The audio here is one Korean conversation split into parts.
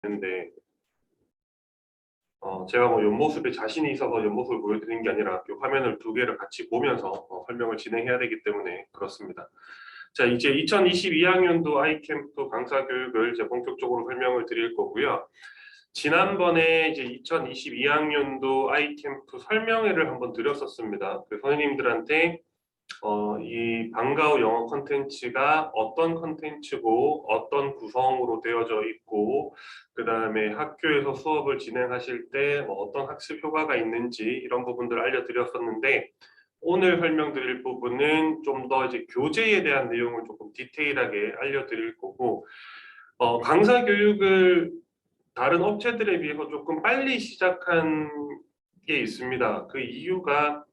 있는데 제가 뭐 옆모습에 자신이 있어서 옆모습을 보여드리는 게 아니라 이 화면을 두 개를 같이 보면서 설명을 진행해야 되기 때문에 그렇습니다. 자, 이제 2022학년도 아이캠프 강사 교육을 이제 본격적으로 설명을 드릴 거고요. 지난번에 이제 2022학년도 아이캠프 설명회를 한번 드렸었습니다. 그 선생님들한테 이 방과후 영어 컨텐츠가 어떤 컨텐츠고 어떤 구성으로 되어져 있고 그 다음에 학교에서 수업을 진행하실 때 뭐 어떤 학습 효과가 있는지 이런 부분들을 알려드렸었는데 오늘 설명드릴 부분은 좀 더 이제 교재에 대한 내용을 조금 디테일하게 알려드릴 거고 강사 교육을 다른 업체들에 비해서 조금 빨리 시작한 게 있습니다. 그 이유가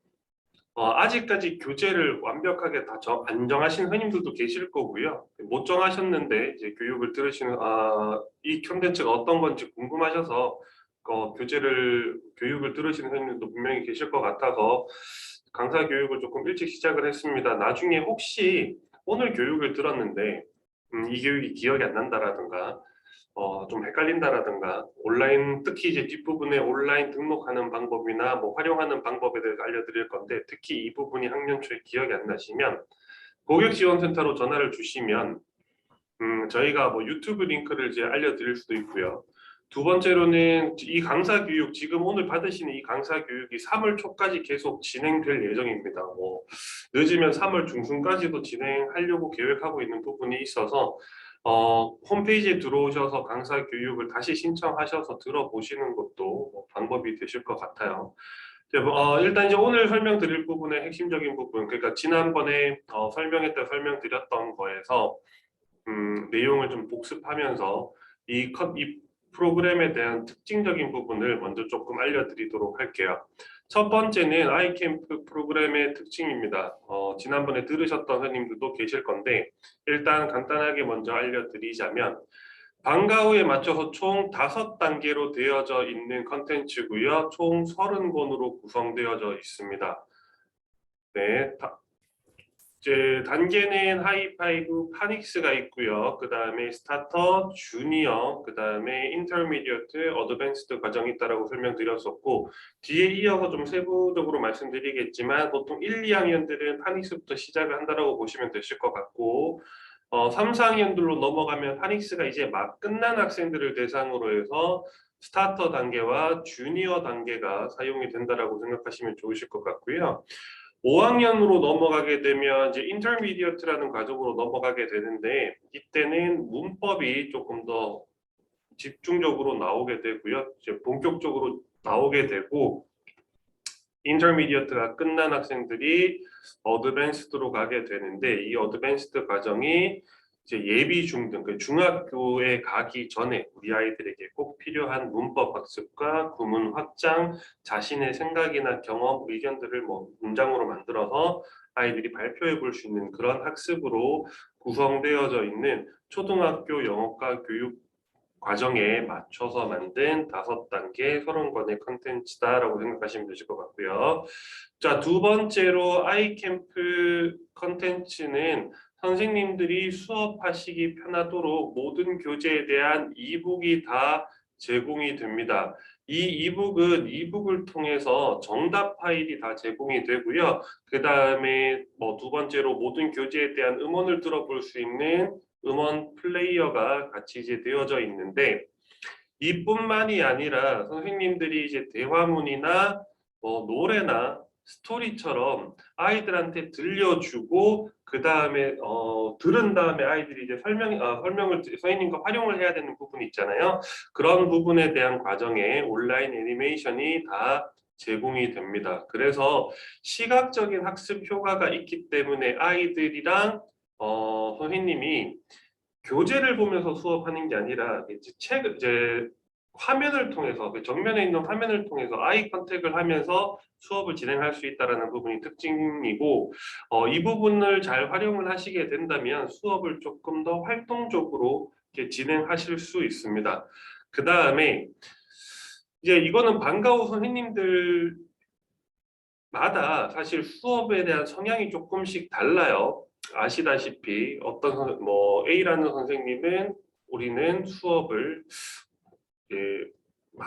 아직까지 교재를 완벽하게 다 안 정하신 선생님들도 계실 거고요. 못 정하셨는데 이제 교육을 들으시는 이 콘텐츠가 어떤 건지 궁금하셔서 교육을 들으시는 선생님들도 분명히 계실 것 같아서 강사 교육을 조금 일찍 시작을 했습니다. 나중에 혹시 오늘 교육을 들었는데 이 교육이 기억이 안 난다라든가 좀 헷갈린다라든가 온라인 특히 이제 뒷부분에 온라인 등록하는 방법이나 뭐 활용하는 방법에 대해서 알려드릴 건데 특히 이 부분이 학년 초에 기억이 안 나시면 고객지원센터로 전화를 주시면 저희가 뭐 유튜브 링크를 이제 알려드릴 수도 있고요. 두 번째로는 이 강사 교육 지금 오늘 받으시는 이 강사 교육이 3월 초까지 계속 진행될 예정입니다. 뭐 늦으면 3월 중순까지도 진행하려고 계획하고 있는 부분이 있어서 홈페이지에 들어오셔서 강사 교육을 다시 신청하셔서 들어보시는 것도 방법이 되실 것 같아요. 일단 이제 오늘 설명드릴 부분의 핵심적인 부분, 그러니까 지난번에 설명드렸던 거에서 내용을 좀 복습하면서 이 프로그램에 대한 특징적인 부분을 먼저 조금 알려드리도록 할게요. 첫 번째는 아이캠프 프로그램의 특징입니다. 지난번에 들으셨던 선생님들도 계실 건데 일단 간단하게 먼저 알려드리자면 방과후에 맞춰서 총 5단계로 되어져 있는 컨텐츠고요. 총 30권으로 구성되어져 있습니다. 네, 이제 단계는 하이파이브, 파닉스가 있고요. 그 다음에 스타터, 주니어, 그 다음에 인터미디어트, 어드밴스드 과정이 있다라고 설명드렸었고 뒤에 이어서 좀 세부적으로 말씀드리겠지만 보통 1, 2학년들은 파닉스부터 시작을 한다라고 보시면 되실 것 같고 3, 4학년들로 넘어가면 파닉스가 이제 막 끝난 학생들을 대상으로 해서 스타터 단계와 주니어 단계가 사용이 된다라고 생각하시면 좋으실 것 같고요. 5학년으로 넘어가게 되면 이제 인터미디어트라는 과정으로 넘어가게 되는데 이때는 문법이 조금 더 집중적으로 나오게 되고요. 이제 본격적으로 나오게 되고 인터미디어트가 끝난 학생들이 어드밴스드로 가게 되는데 이 어드밴스드 과정이 이제 예비 중등, 중학교에 가기 전에 우리 아이들에게 꼭 필요한 문법 학습과 구문 확장, 자신의 생각이나 경험, 의견들을 뭐 문장으로 만들어서 아이들이 발표해 볼 수 있는 그런 학습으로 구성되어져 있는 초등학교 영어과 교육 과정에 맞춰서 만든 5단계 30권의 컨텐츠다라고 생각하시면 되실 것 같고요. 자, 두 번째로 아이캠프 컨텐츠는 선생님들이 수업하시기 편하도록 모든 교재에 대한 이북이 다 제공이 됩니다. 이 이북을 통해서 정답 파일이 다 제공이 되고요. 그 다음에 뭐 두 번째로 모든 교재에 대한 음원을 들어볼 수 있는 음원 플레이어가 같이 이제 되어져 있는데 이뿐만이 아니라 선생님들이 이제 대화문이나 노래나 스토리처럼 아이들한테 들려주고 그 다음에 들은 다음에 아이들이 이제 설명을 선생님과 활용을 해야 되는 부분이 있잖아요. 그런 부분에 대한 과정에 온라인 애니메이션이 다 제공이 됩니다. 그래서 시각적인 학습 효과가 있기 때문에 아이들이랑 선생님이 교재를 보면서 수업하는 게 아니라 이제 화면을 통해서 정면에 있는 화면을 통해서 아이 컨택을 하면서 수업을 진행할 수 있다는 부분이 특징이고 이 부분을 잘 활용을 하시게 된다면 수업을 조금 더 활동적으로 이렇게 진행하실 수 있습니다. 그 다음에 이제 이거는 방과후 선생님들마다 사실 수업에 대한 성향이 조금씩 달라요. 아시다시피 뭐 A라는 선생님은 우리는 수업을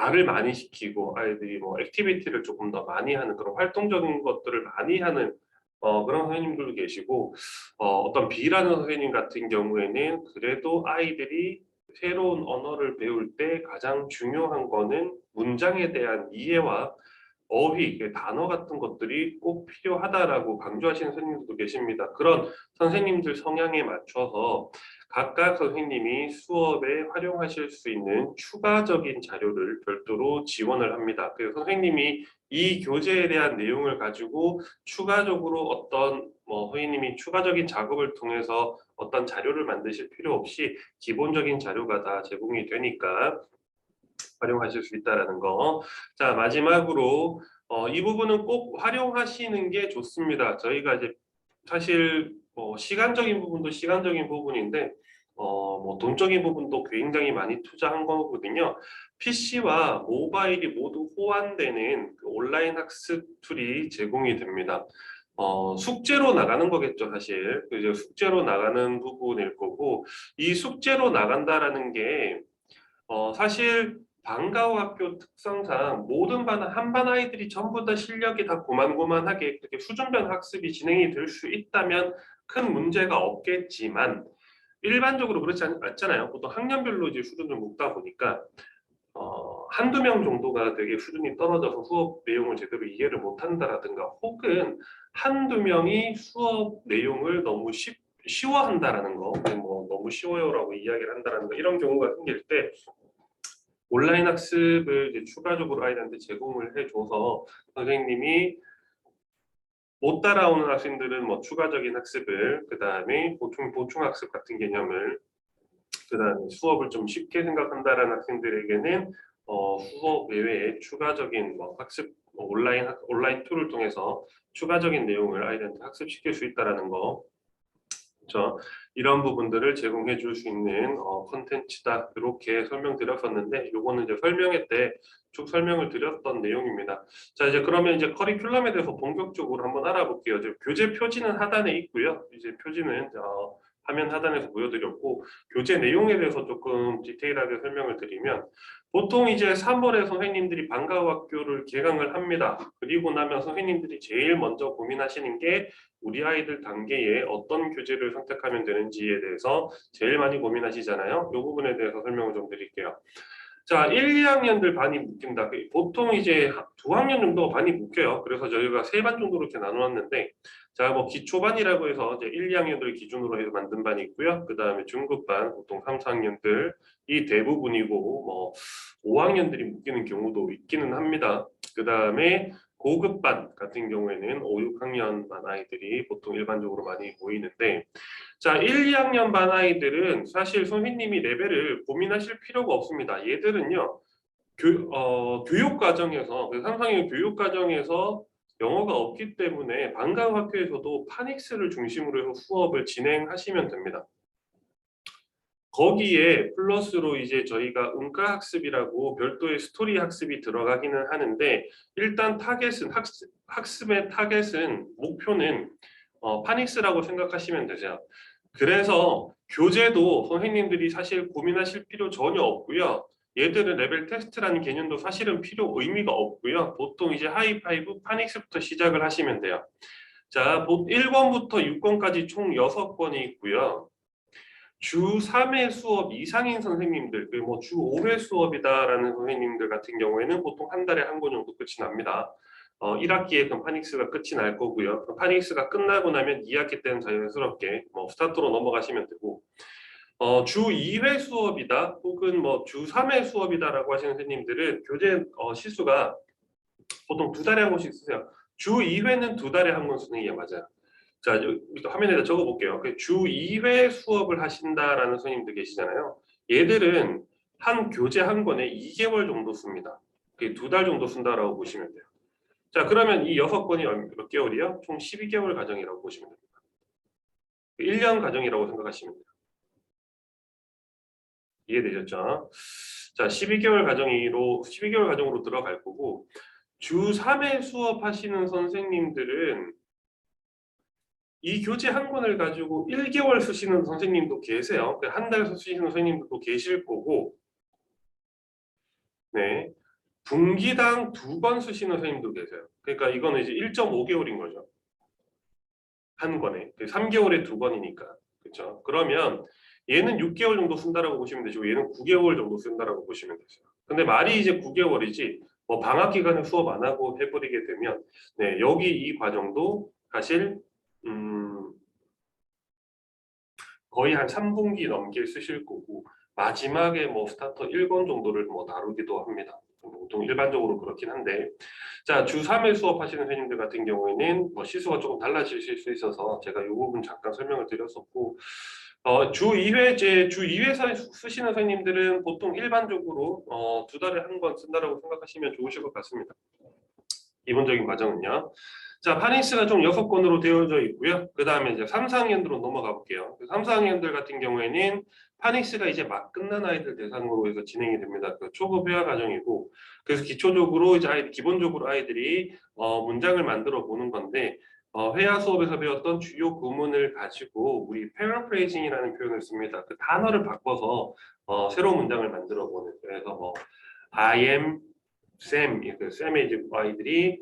말을 많이 시키고 아이들이 뭐 액티비티를 조금 더 많이 하는 그런 활동적인 것들을 많이 하는 그런 선생님들도 계시고 어떤 B라는 선생님 같은 경우에는 그래도 아이들이 새로운 언어를 배울 때 가장 중요한 거는 문장에 대한 이해와 어휘, 단어 같은 것들이 꼭 필요하다라고 강조하시는 선생님들도 계십니다. 그런 선생님들 성향에 맞춰서 각각 선생님이 수업에 활용하실 수 있는 추가적인 자료를 별도로 지원을 합니다. 그래서 선생님이 이 교재에 대한 내용을 가지고 추가적으로 어떤 선생님이 추가적인 작업을 통해서 어떤 자료를 만드실 필요 없이 기본적인 자료가 다 제공이 되니까 활용하실 수 있다라는 거. 자, 마지막으로 이 부분은 꼭 활용하시는 게 좋습니다. 저희가 이제 사실 시간적인 부분도 시간적인 부분인데 돈적인 부분도 굉장히 많이 투자한 거거든요. PC와 모바일이 모두 호환되는 그 온라인 학습 툴이 제공이 됩니다. 숙제로 나가는 거겠죠, 사실. 이제 숙제로 나가는 부분일 거고, 이 숙제로 나간다라는 게 사실 방과후 학교 특성상 모든 한 반 아이들이 전부 다 실력이 다 고만고만하게 그렇게 수준별 학습이 진행이 될 수 있다면 큰 문제가 없겠지만 일반적으로 그렇지 않잖아요. 보통 학년별로 이제 수준을 묶다 보니까 한두 명 정도가 되게 수준이 떨어져서 수업 내용을 제대로 이해를 못한다라든가 혹은 한두 명이 수업 내용을 너무 쉬워한다라는 거, 뭐 너무 쉬워요라고 이야기를 한다라는 거 이런 경우가 생길 때 온라인 학습을 이제 추가적으로 아이들한테 제공을 해줘서 선생님이 못 따라오는 학생들은 뭐 추가적인 학습을 그 다음에 보충 학습 같은 개념을 그 다음에 수업을 좀 쉽게 생각한다라는 학생들에게는 수업 외에 추가적인 학습 온라인 툴을 통해서 추가적인 내용을 아이들한테 학습시킬 수 있다라는 거. 그렇죠? 이런 부분들을 제공해 줄 수 있는 컨텐츠다 이렇게 설명드렸었는데 요거는 이제 설명회 때 쭉 설명을 드렸던 내용입니다. 자 이제 그러면 이제 커리큘럼에 대해서 본격적으로 한번 알아볼게요. 이제 교재 표지는 하단에 있고요. 이제 표지는 화면 하단에서 보여드렸고 교재 내용에 대해서 조금 디테일하게 설명을 드리면 보통 이제 3월에 선생님들이 방과후 학교를 개강을 합니다. 그리고 나면 선생님들이 제일 먼저 고민하시는 게 우리 아이들 단계에 어떤 교재를 선택하면 되는지에 대해서 제일 많이 고민하시잖아요. 이 부분에 대해서 설명을 좀 드릴게요. 자, 1, 2학년들 반이 묶인다. 보통 이제 두 학년 정도 반이 묶여요. 그래서 저희가 세 반 정도로 이렇게 나누었는데, 자, 뭐 기초반이라고 해서 이제 1, 2학년들 기준으로 해서 만든 반이 있고요. 그 다음에 중급반, 보통 3, 4학년들이 대부분이고, 뭐 5학년들이 묶이는 경우도 있기는 합니다. 그 다음에 고급반 같은 경우에는 5, 6학년 반 아이들이 보통 일반적으로 많이 보이는데 자, 1, 2학년 반 아이들은 사실 선생님이 레벨을 고민하실 필요가 없습니다. 얘들은요, 교육 과정에서, 상상의 교육 과정에서 영어가 없기 때문에 방과후 학교에서도 파닉스를 중심으로 해서 수업을 진행하시면 됩니다. 거기에 플러스로 이제 저희가 음가 학습이라고 별도의 스토리 학습이 들어가기는 하는데 일단 학습의 타겟은 목표는 파닉스라고 생각하시면 되죠. 그래서 교재도 선생님들이 사실 고민하실 필요 전혀 없고요. 얘들은 레벨 테스트라는 개념도 사실은 의미가 없고요. 보통 이제 하이파이브 파닉스부터 시작을 하시면 돼요. 자, 1권부터 6권까지 총 6권이 있고요. 주 3회 수업 이상인 선생님들, 주 5회 수업이다라는 선생님들 같은 경우에는 보통 한 달에 한 권 정도 끝이 납니다. 1학기에 그럼 파닉스가 끝이 날 거고요. 그럼 파닉스가 끝나고 나면 2학기 때는 자연스럽게 스타트로 넘어가시면 되고 주 2회 수업이다 혹은 주 3회 수업이다라고 하시는 선생님들은 교재 시수가 보통 2달에 한 권씩 쓰세요. 주 2회는 2달에 한 권 쓰는 게 맞아요. 자, 화면에다 적어볼게요. 주 2회 수업을 하신다라는 선생님들 계시잖아요. 얘들은 한 교재 한 권에 2개월 정도 씁니다. 2달 정도 쓴다라고 보시면 돼요. 자, 그러면 이 6권이 몇 개월이요? 총 12개월 과정이라고 보시면 됩니다. 1년 과정이라고 생각하시면 돼요. 이해되셨죠? 자, 12개월 과정으로 들어갈 거고 주 3회 수업하시는 선생님들은 이 교재 한 권을 가지고 1개월 쓰시는 선생님도 계세요. 한 달 쓰시는 선생님도 계실 거고 네. 분기당 2권 쓰시는 선생님도 계세요. 그러니까 이거는 이제 1.5개월인 거죠. 한 권에. 3개월에 2권이니까. 그렇죠? 그러면 얘는 6개월 정도 쓴다라고 보시면 되시고 얘는 9개월 정도 쓴다라고 보시면 되세요. 근데 말이 이제 9개월이지 뭐 방학 기간에 수업 안 하고 해버리게 되면 네, 여기 이 과정도 사실 거의 한 3분기 넘게 쓰실 거고 마지막에 뭐 스타터 1권 정도를 뭐 다루기도 합니다. 보통 일반적으로 그렇긴 한데 자, 주 3회 수업하시는 선생님들 같은 경우에는 뭐 시수가 조금 달라지실 수 있어서 제가 이 부분 잠깐 설명을 드렸었고 주 2회제 주 2회 쓰시는 선생님들은 보통 일반적으로 2달에 한 권 쓴다라고 생각하시면 좋으실 것 같습니다. 기본적인 과정은요. 자, 파닉스가 총 6권으로 되어져 있고요. 그 다음에 이제 3, 4학년으로 넘어가 볼게요. 3, 4학년들 같은 경우에는 파닉스가 이제 막 끝난 아이들 대상으로 해서 진행이 됩니다. 그 초급 회화 과정이고, 그래서 기초적으로 이제 기본적으로 아이들이 문장을 만들어 보는 건데, 회화 수업에서 배웠던 주요 구문을 가지고 우리 패러프레이징이라는 표현을 씁니다. 그 단어를 바꿔서 새로운 문장을 만들어 보는. 그래서 뭐 I am 쌤, 그 쌤의 이제 아이들이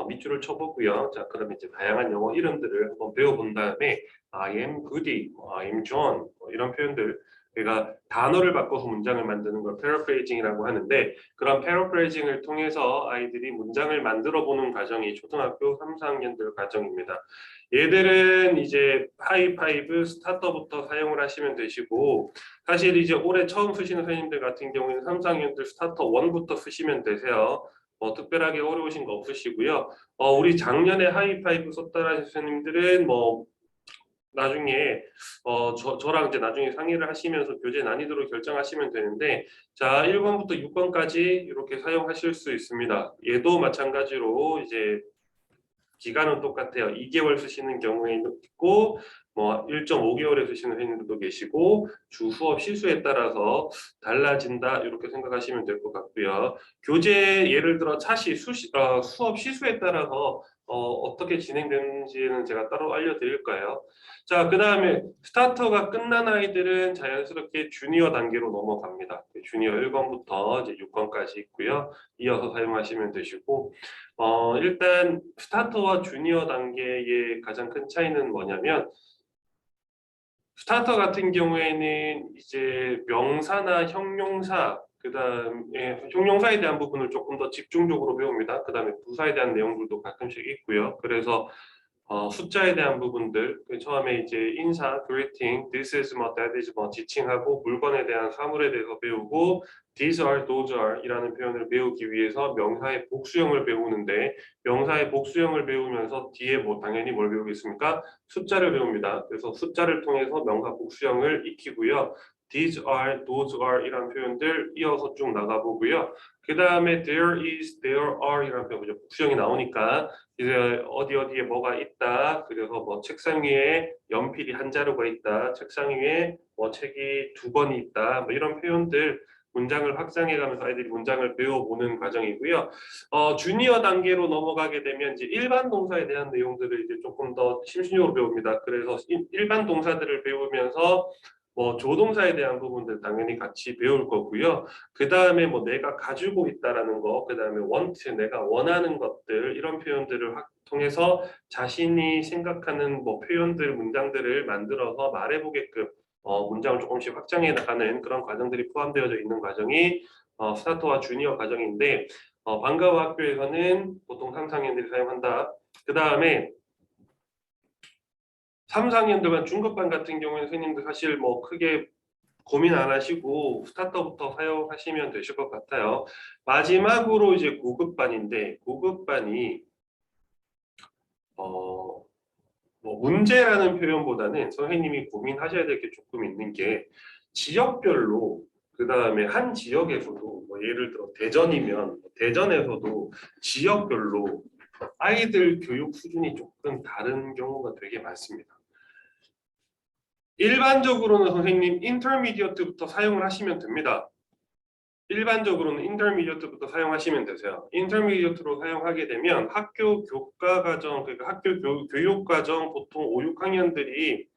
밑줄을 쳐보고요. 자, 그러면 이제 다양한 영어 이름들을 한번 배워본 다음에 I am Goody, I am John 이런 표현들 그러니까 단어를 바꿔서 문장을 만드는 걸 패러프레이징이라고 하는데 그런 패러프레이징을 통해서 아이들이 문장을 만들어 보는 과정이 초등학교 3, 4학년들 과정입니다. 얘들은 이제 하이파이브 스타터부터 사용을 하시면 되시고 사실 이제 올해 처음 쓰시는 선생님들 같은 경우에는 3, 4학년들 스타터 1부터 쓰시면 되세요. 특별하게 어려우신 거 없으시고요. 우리 작년에 하이파이브 썼다라는 선생님들은 뭐 나중에 저랑 이제 나중에 상의를 하시면서 교재 난이도를 결정하시면 되는데 자 1권부터 6권까지 이렇게 사용하실 수 있습니다. 얘도 마찬가지로 이제 기간은 똑같아요. 2개월 쓰시는 경우에 있고 뭐 1.5개월에 쓰시는 선생님들도 계시고 주 수업 시수에 따라서 달라진다 이렇게 생각하시면 될 것 같고요. 교재 예를 들어 차시 수업 시수에 따라서 어떻게 진행되는지는 제가 따로 알려드릴까요? 자, 그 다음에 스타터가 끝난 아이들은 자연스럽게 주니어 단계로 넘어갑니다. 주니어 1권부터 이제 6권까지 있고요. 이어서 사용하시면 되시고 일단 스타터와 주니어 단계의 가장 큰 차이는 뭐냐면 스타터 같은 경우에는 이제 명사나 형용사 그다음에 형용사에 대한 부분을 조금 더 집중적으로 배웁니다. 그다음에 부사에 대한 내용들도 가끔씩 있고요. 그래서 숫자에 대한 부분들 처음에 이제 인사, greeting, this is 뭐 that is 뭐 지칭하고 물건에 대한 사물에 대해서 배우고 these are, those are 이라는 표현을 배우기 위해서 명사의 복수형을 배우는데 명사의 복수형을 배우면서 뒤에 뭐 당연히 뭘 배우겠습니까? 숫자를 배웁니다. 그래서 숫자를 통해서 명사 복수형을 익히고요. these are, those are 이라는 표현들 이어서 쭉 나가보고요. 그 다음에 there is, there are 이라는 표현, 복수형이 나오니까 이제 어디에 뭐가 있다. 그래서 뭐 책상 위에 연필이 한 자루가 있다. 책상 위에 뭐 책이 2권이 있다. 뭐 이런 표현들 문장을 확장해가면서 아이들이 문장을 배워보는 과정이고요. 주니어 단계로 넘어가게 되면 이제 일반 동사에 대한 내용들을 이제 조금 더 심층적으로 배웁니다. 그래서 일반 동사들을 배우면서 뭐 조동사에 대한 부분들 당연히 같이 배울 거고요. 그 다음에 뭐 내가 가지고 있다라는 거, 그 다음에 want, 내가 원하는 것들 이런 표현들을 통해서 자신이 생각하는 뭐 표현들, 문장들을 만들어서 말해보게끔 문장을 조금씩 확장해 나가는 그런 과정들이 포함되어져 있는 과정이 스타터와 주니어 과정인데 방과후 학교에서는 보통 3, 4학년들이 사용한다. 그 다음에 3, 4학년들만 중급반 같은 경우에는 선생님들 사실 뭐 크게 고민 안 하시고 스타터부터 사용하시면 되실 것 같아요. 마지막으로 이제 고급반인데 고급반이 뭐 문제라는 표현보다는 선생님이 고민하셔야 될 게 조금 있는 게 지역별로 그 다음에 한 지역에서도 뭐 예를 들어 대전이면 대전에서도 지역별로 아이들 교육 수준이 조금 다른 경우가 되게 많습니다. 일반적으로는 선생님 인터미디어트부터 사용을 하시면 됩니다. 일반적으로는 인터미디어트부터 사용하시면 되세요. 인터미디어트로 사용하게 되면 학교 교과 과정, 그러니까 학교 교육 과정 보통 5, 6학년들이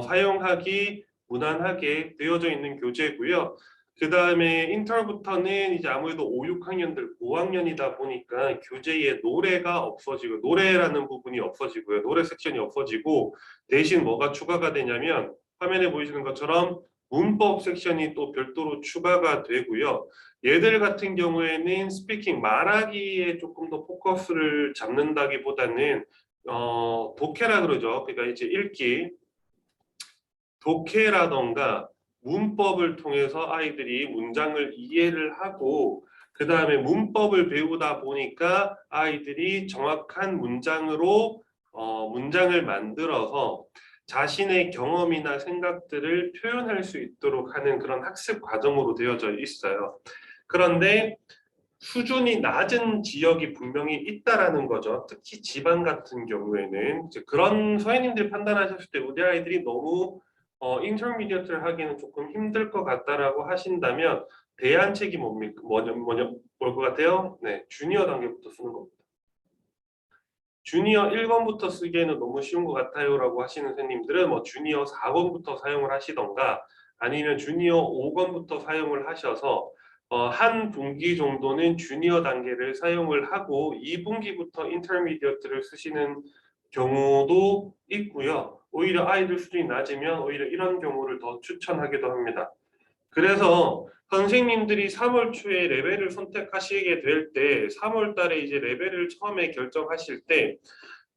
사용하기 무난하게 되어져 있는 교재고요. 그 다음에 인터부터는 이제 아무래도 5, 6학년들 고학년이다 보니까 교재에 노래가 없어지고 노래라는 부분이 없어지고요. 노래 섹션이 없어지고 대신 뭐가 추가가 되냐면 화면에 보이시는 것처럼 문법 섹션이 또 별도로 추가가 되고요. 얘들 같은 경우에는 스피킹 말하기에 조금 더 포커스를 잡는다기보다는 독해라 그러죠. 그러니까 이제 읽기, 독해라던가 문법을 통해서 아이들이 문장을 이해를 하고 그 다음에 문법을 배우다 보니까 아이들이 정확한 문장으로 문장을 만들어서 자신의 경험이나 생각들을 표현할 수 있도록 하는 그런 학습 과정으로 되어져 있어요. 그런데 수준이 낮은 지역이 분명히 있다라는 거죠. 특히 지방 같은 경우에는 이제 그런 선생님들이 판단하셨을 때 우리 아이들이 너무 인터미디어트를 하기는 조금 힘들 것 같다라고 하신다면 대안책이 뭡니까? 뭘 것 같아요? 네, 주니어 단계부터 쓰는 겁니다. 주니어 1권부터 쓰기에는 너무 쉬운 것 같아요라고 하시는 선생님들은 뭐 주니어 4권부터 사용을 하시던가 아니면 주니어 5권부터 사용을 하셔서 한 분기 정도는 주니어 단계를 사용을 하고 2분기부터 인터미디어트를 쓰시는 경우도 있고요. 오히려 아이들 수준이 낮으면 오히려 이런 경우를 더 추천하기도 합니다. 그래서 선생님들이 3월 초에 레벨을 선택하시게 될 때 3월 달에 이제 레벨을 처음에 결정하실 때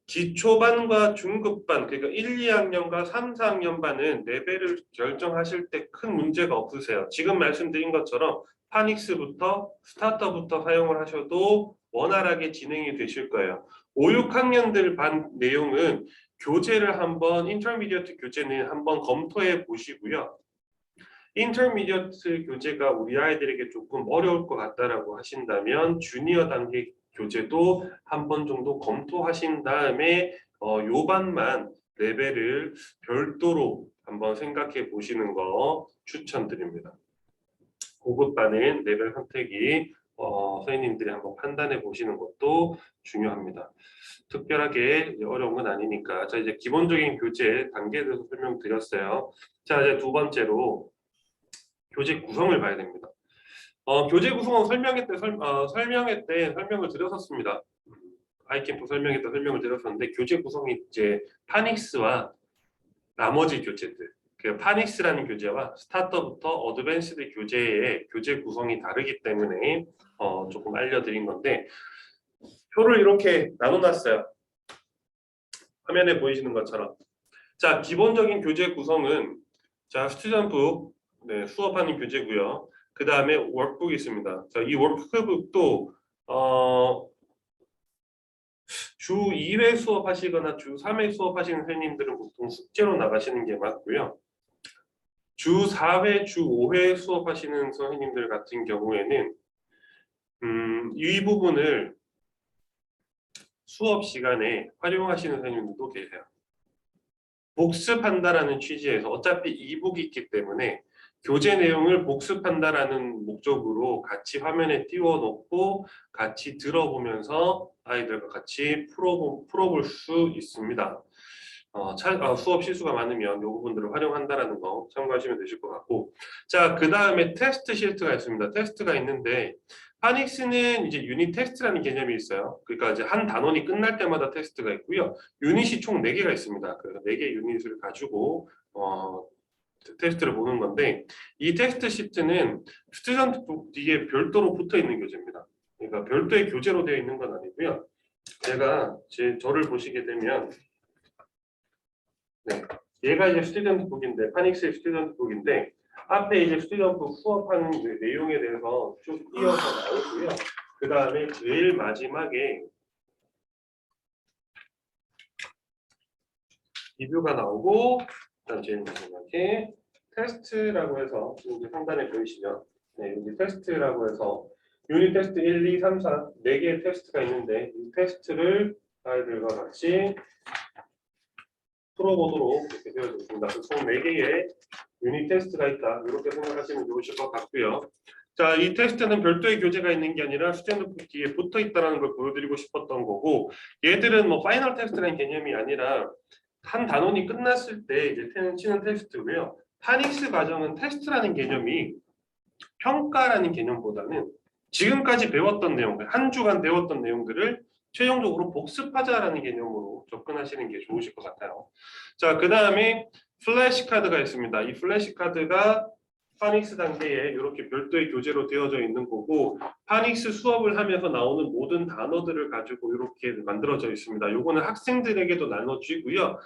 기초반과 중급반 그러니까 1, 2학년과 3, 4학년반은 레벨을 결정하실 때 큰 문제가 없으세요. 지금 말씀드린 것처럼 파닉스부터 스타터부터 사용을 하셔도 원활하게 진행이 되실 거예요. 5, 6학년들 반 내용은 교재를 한번 인터미디어트 교재는 한번 검토해 보시고요. 인터미디어트 교재가 우리 아이들에게 조금 어려울 것 같다라고 하신다면 주니어 단계 교재도 한 번 정도 검토하신 다음에 요 반만 레벨을 별도로 한번 생각해 보시는 거 추천드립니다. 고급반은 레벨 선택이 선생님들이 한번 판단해 보시는 것도 중요합니다. 특별하게 어려운 건 아니니까. 자, 이제 기본적인 교재 단계에 대해서 설명드렸어요. 자, 이제 두 번째로 교재 구성을 봐야 됩니다. 교재 구성은 설명회 때 설명을 드렸었습니다. 아이캠프 설명회 때 설명을 드렸었는데 교재 구성이 이제 파닉스와 나머지 교재들 그 파닉스라는 교재와 스타터부터 어드밴스드 교재의 교재 구성이 다르기 때문에 조금 알려드린 건데 표를 이렇게 나눠놨어요. 화면에 보이시는 것처럼 자 기본적인 교재 구성은 자 스튜던트북 네, 수업하는 교재고요. 그 다음에 워크북이 있습니다. 자, 이 워크북도 주 2회 수업하시거나 주 3회 수업하시는 선생님들은 보통 숙제로 나가시는 게 맞고요. 주 4회, 주 5회 수업하시는 선생님들 같은 경우에는 이 부분을 수업 시간에 활용하시는 선생님들도 계세요. 복습한다라는 취지에서 어차피 이북이 있기 때문에 교재 내용을 복습한다라는 목적으로 같이 화면에 띄워놓고 같이 들어보면서 아이들과 같이 풀어볼 수 있습니다. 수업 실수가 많으면 이 부분들을 활용한다라는 거 참고하시면 되실 것 같고 자, 그 다음에 테스트 시트가 있습니다. 테스트가 있는데 파닉스는 이제 유닛 테스트라는 개념이 있어요. 그러니까 이제 한 단원이 끝날 때마다 테스트가 있고요. 유닛이 총 4개가 있습니다. 그래서 4개 유닛을 가지고 테스트를 보는 건데 이 테스트 시트는 스튜던트북 뒤에 별도로 붙어 있는 교재입니다. 그러니까 별도의 교재로 되어 있는 건 아니고요. 제가 저를 보시게 되면 네, 얘가 이제 스튜던트북인데 파닉스의 스튜던트북인데 앞에 이제 스튜던트북 수업하는 내용에 대해서 쭉 이어서 나오고요. 그 다음에 제일 마지막에 리뷰가 나오고 그다음 제일 마지막에 테스트라고 해서 여기 상단에 보이시면 네, 여기 테스트라고 해서 유닛 테스트 1, 2, 3, 4 4개의 테스트가 있는데 이 테스트를 아이들과 같이 풀어보도록 이렇게 되어 있습니다. 총 4개의 유닛 테스트가 있다. 이렇게 생각하시면 좋으실 것 같고요. 자, 이 테스트는 별도의 교재가 있는 게 아니라 스탠드북 뒤에 붙어 있다는 걸 보여드리고 싶었던 거고 얘들은 뭐 파이널 테스트라는 개념이 아니라 한 단원이 끝났을 때 이제 치는 테스트고요. 파닉스 과정은 테스트라는 개념이 평가라는 개념보다는 지금까지 배웠던 내용들, 한 주간 배웠던 내용들을 최종적으로 복습하자라는 개념으로 접근하시는 게 좋으실 것 같아요. 자, 그 다음에 플래시카드가 있습니다. 이 플래시카드가 파닉스 단계에 이렇게 별도의 교재로 되어져 있는 거고, 파닉스 수업을 하면서 나오는 모든 단어들을 가지고 이렇게 만들어져 있습니다. 요거는 학생들에게도 나눠주고요.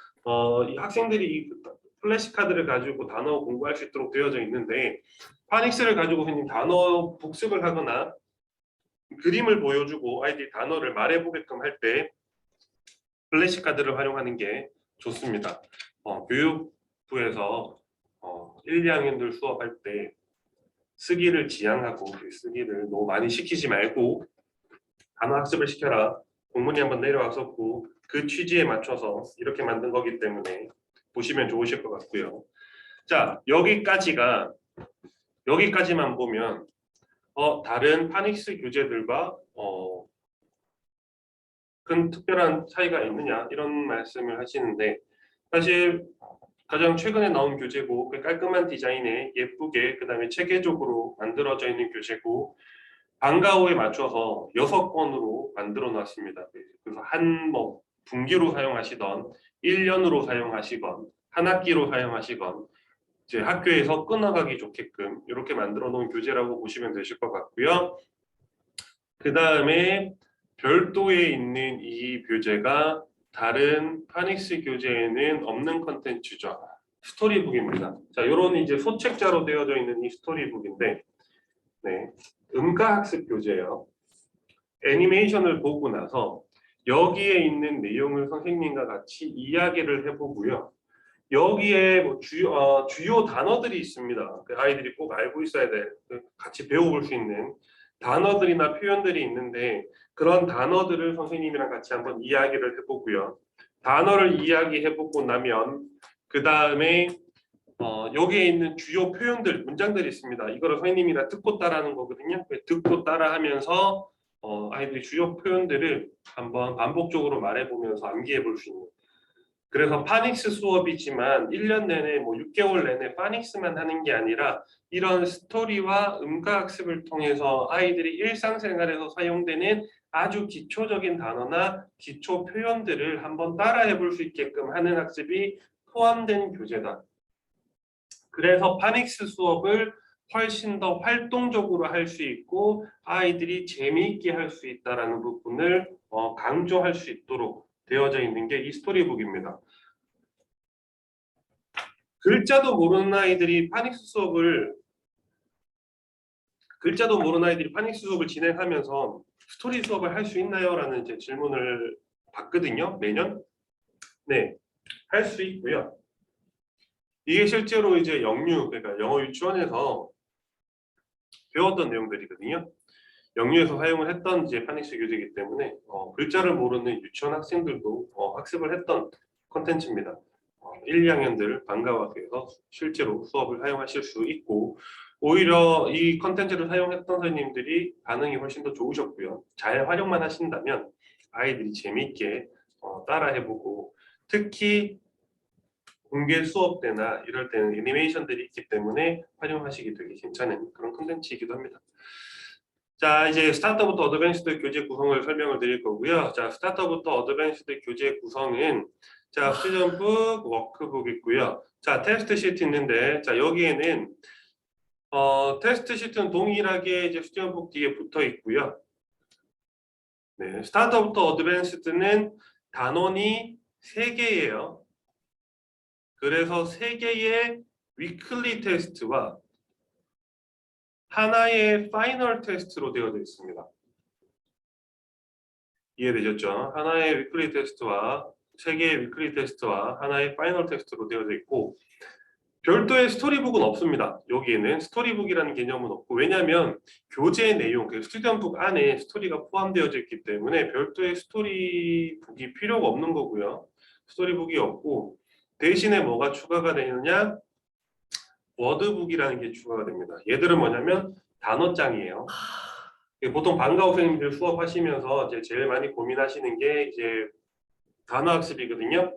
이 학생들이 이 플래시카드를 가지고 단어 공부할 수 있도록 되어져 있는데, 파닉스를 가지고 선생님 단어 복습을 하거나 그림을 보여주고 아이들이 단어를 말해보게끔 할 때 플래시카드를 활용하는 게 좋습니다. 교육부에서 1, 2학년들 수업할 때 쓰기를 지향하고 쓰기를 너무 많이 시키지 말고 단어 학습을 시켜라. 공문이 한번 내려왔었고 그 취지에 맞춰서 이렇게 만든 거기 때문에 보시면 좋으실 것 같고요. 자, 여기까지만 보면 다른 파닉스 교재들과 큰 특별한 차이가 있느냐 이런 말씀을 하시는데, 사실 가장 최근에 나온 교재고 깔끔한 디자인에 예쁘게 그 다음에 체계적으로 만들어져 있는 교재고 방과후에 맞춰서 6권으로 만들어 놨습니다. 그래서 분기로 사용하시던 1년으로 사용하시건 한 학기로 사용하시건 이제 학교에서 끊어가기 좋게끔 이렇게 만들어 놓은 교재라고 보시면 되실 것 같고요. 그 다음에 별도에 있는 이 교재가 다른 파닉스 교재에는 없는 컨텐츠죠. 스토리북입니다. 자, 이런 이제 소책자로 되어져 있는 이 스토리북인데, 네, 음가학습 교재예요. 애니메이션을 보고 나서 여기에 있는 내용을 선생님과 같이 이야기를 해보고요. 여기에 뭐 주요 단어들이 있습니다. 아이들이 꼭 알고 있어야 돼. 같이 배워볼 수 있는 단어들이나 표현들이 있는데 그런 단어들을 선생님이랑 같이 한번 이야기를 해보고요. 단어를 이야기해보고 나면 그 다음에 여기에 있는 주요 표현들, 문장들이 있습니다. 이거를 선생님이랑 듣고 따라하는 거거든요. 듣고 따라하면서 아이들이 주요 표현들을 한번 반복적으로 말해보면서 암기해볼 수 있는. 그래서 파닉스 수업이지만 1년 내내 6개월 내내 파닉스만 하는 게 아니라 이런 스토리와 음가학습을 통해서 아이들이 일상생활에서 사용되는 아주 기초적인 단어나 기초 표현들을 한번 따라해 볼 수 있게끔 하는 학습이 포함된 교재다. 그래서 파닉스 수업을 훨씬 더 활동적으로 할 수 있고 아이들이 재미있게 할 수 있다는 부분을 강조할 수 있도록 되어져 있는 게 이 스토리북입니다. 글자도 모르는 아이들이 파닉스 수업을 진행하면서 스토리 수업을 할 수 있나요? 라는 이제 질문을 받거든요. 매년. 네, 할 수 있고요. 이게 실제로 이제 그러니까 영어 유치원에서 배웠던 내용들이거든요. 영유에서 사용을 했던 이제 파닉스 교재이기 때문에 글자를 모르는 유치원 학생들도 학습을 했던 컨텐츠입니다. 1, 2학년들 방과후에서 실제로 수업을 사용하실 수 있고 오히려 이 컨텐츠를 사용했던 선생님들이 반응이 훨씬 더 좋으셨고요. 잘 활용만 하신다면 아이들이 재미있게 따라해보고 특히 공개 수업 때나 이럴 때는 애니메이션들이 있기 때문에 활용하시기 되게 괜찮은 그런 컨텐츠이기도 합니다. 자, 이제 스타터부터 어드밴스드 교재 구성을 설명을 드릴 거고요. 자, 스타터부터 어드밴스드 교재 구성은 자, 스튜던북, 워크북 있고요. 자, 테스트 시트 있는데 자, 여기에는 테스트 시트는 동일하게 이제 스튜던북 뒤에 붙어 있고요. 네, 스타터부터 어드밴스드는 단원이 3개예요. 그래서 3개의 위클리 테스트와 하나의 파이널 테스트로 되어져 있습니다. 이해되셨죠? 하나의 위클리 테스트와 3개의 위클리 테스트와 하나의 파이널 테스트로 되어져 있고 별도의 스토리북은 없습니다. 여기에는 스토리북이라는 개념은 없고 왜냐하면 교재 내용, 스튜던북 안에 스토리가 포함되어져 있기 때문에 별도의 스토리북이 필요가 없는 거고요. 스토리북이 없고 대신에 뭐가 추가가 되느냐? 워드북이라는 게 추가가 됩니다. 얘들은 뭐냐면 단어장이에요. 보통 방과후 선생님들 수업하시면서 이제 제일 많이 고민하시는 게 이제 단어학습이거든요.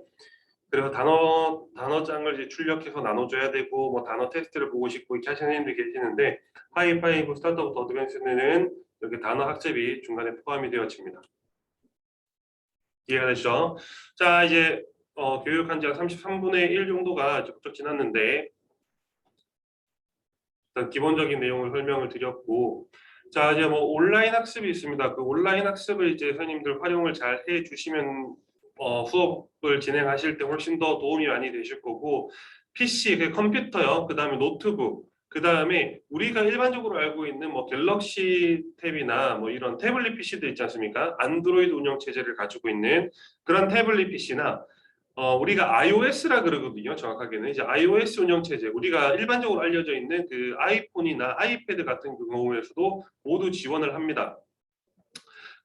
그래서 단어장을 이제 출력해서 나눠줘야 되고 뭐 단어 테스트를 보고 싶고 이렇게 하시는 분들이 계시는데 하이파이브 스타트부터 어드밴스는 여기 단어 학습이 중간에 포함이 되어집니다. 이해가 되시죠? 자 이제 교육한 지가 33분의 1 정도가 쭉 지났는데 일단 기본적인 내용을 설명을 드렸고 자 이제 뭐 온라인 학습이 있습니다. 그 온라인 학습을 이제 선생님들 활용을 잘 해주시면 수업을 진행하실 때 훨씬 더 도움이 많이 되실 거고 PC, 그 컴퓨터요. 그 다음에 노트북, 그 다음에 우리가 일반적으로 알고 있는 뭐 갤럭시 탭이나 뭐 이런 태블릿 PC들 있지 않습니까? 안드로이드 운영 체제를 가지고 있는 그런 태블릿 PC나 우리가 iOS라 그러거든요. 정확하게는 이제 iOS 운영 체제, 우리가 일반적으로 알려져 있는 그 아이폰이나 아이패드 같은 경우에서도 모두 지원을 합니다.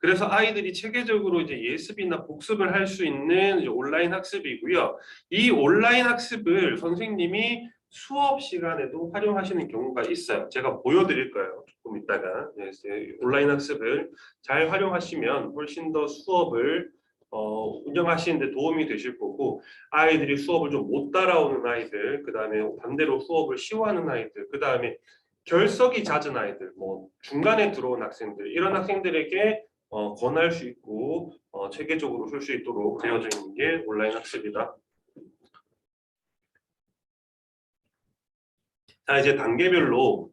그래서 아이들이 체계적으로 이제 예습이나 복습을 할 수 있는 이제 온라인 학습이고요. 이 온라인 학습을 선생님이 수업 시간에도 활용하시는 경우가 있어요. 제가 보여드릴 거예요. 조금 이따가. 네, 이제 온라인 학습을 잘 활용하시면 훨씬 더 수업을 운영하시는 데 도움이 되실 거고 아이들이 수업을 좀 못 따라오는 아이들, 그 다음에 반대로 수업을 쉬워하는 아이들, 그 다음에 결석이 잦은 아이들, 뭐 중간에 들어온 학생들 이런 학생들에게 권할 수 있고 체계적으로 쓸 수 있도록 되어져 있는 게 온라인 학습이다. 자 이제 단계별로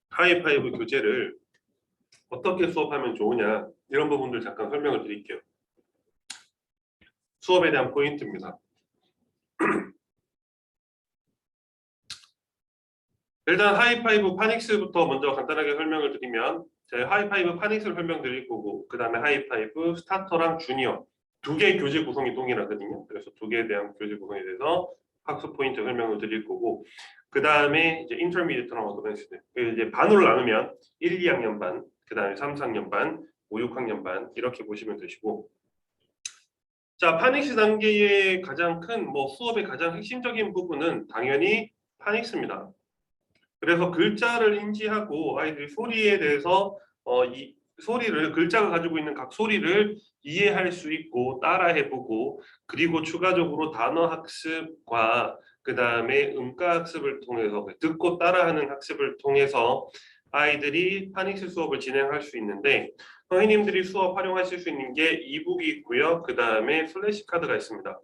하이파이브 교재를 어떻게 수업하면 좋으냐 이런 부분들 잠깐 설명을 드릴게요. 수업에 대한 포인트입니다. 일단 하이파이브 파닉스부터 먼저 간단하게 설명을 드리면 제가 하이파이브 파닉스를 설명드릴 거고 그 다음에 하이파이브 스타터랑 주니어 두 개의 교재 구성이 동일하거든요. 그래서 두 개에 대한 교재 구성에 대해서 학습 포인트 설명을 드릴 거고 그 다음에 이제 인터미디어트랑 어드밴스드 이제 반으로 나누면 1, 2학년 반, 그 다음에 3, 4학년 반, 5, 6학년 반 이렇게 보시면 되시고 자 파닉스 단계의 가장 큰 뭐 수업의 가장 핵심적인 부분은 당연히 파닉스입니다. 그래서 글자를 인지하고 아이들이 소리에 대해서 이 소리를 글자가 가지고 있는 각 소리를 이해할 수 있고 따라해보고 그리고 추가적으로 단어 학습과 그 다음에 음가 학습을 통해서 듣고 따라하는 학습을 통해서 아이들이 파닉스 수업을 진행할 수 있는데 선생님들이 수업 활용하실 수 있는 게 이북이 있고요. 그 다음에 플래시카드가 있습니다.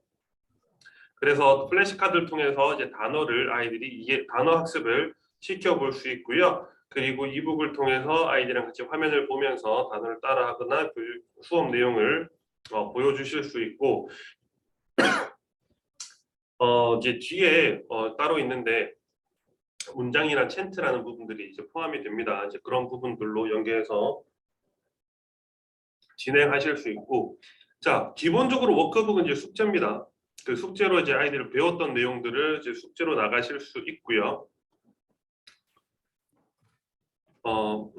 그래서 플래시카드를 통해서 이제 단어를 아이들이 단어 학습을 시켜볼 수 있고요. 그리고 이북을 통해서 아이들이랑 같이 화면을 보면서 단어를 따라하거나 수업 내용을 보여주실 수 있고 이제 뒤에 따로 있는데 문장이나 챈트라는 부분들이 이제 포함이 됩니다. 이제 그런 부분들로 연계해서 진행하실 수 있고 자 기본적으로 워크북은 이제 숙제입니다. 그 숙제로 이제 아이들이 배웠던 내용들을 이제 숙제로 나가실 수 있고요.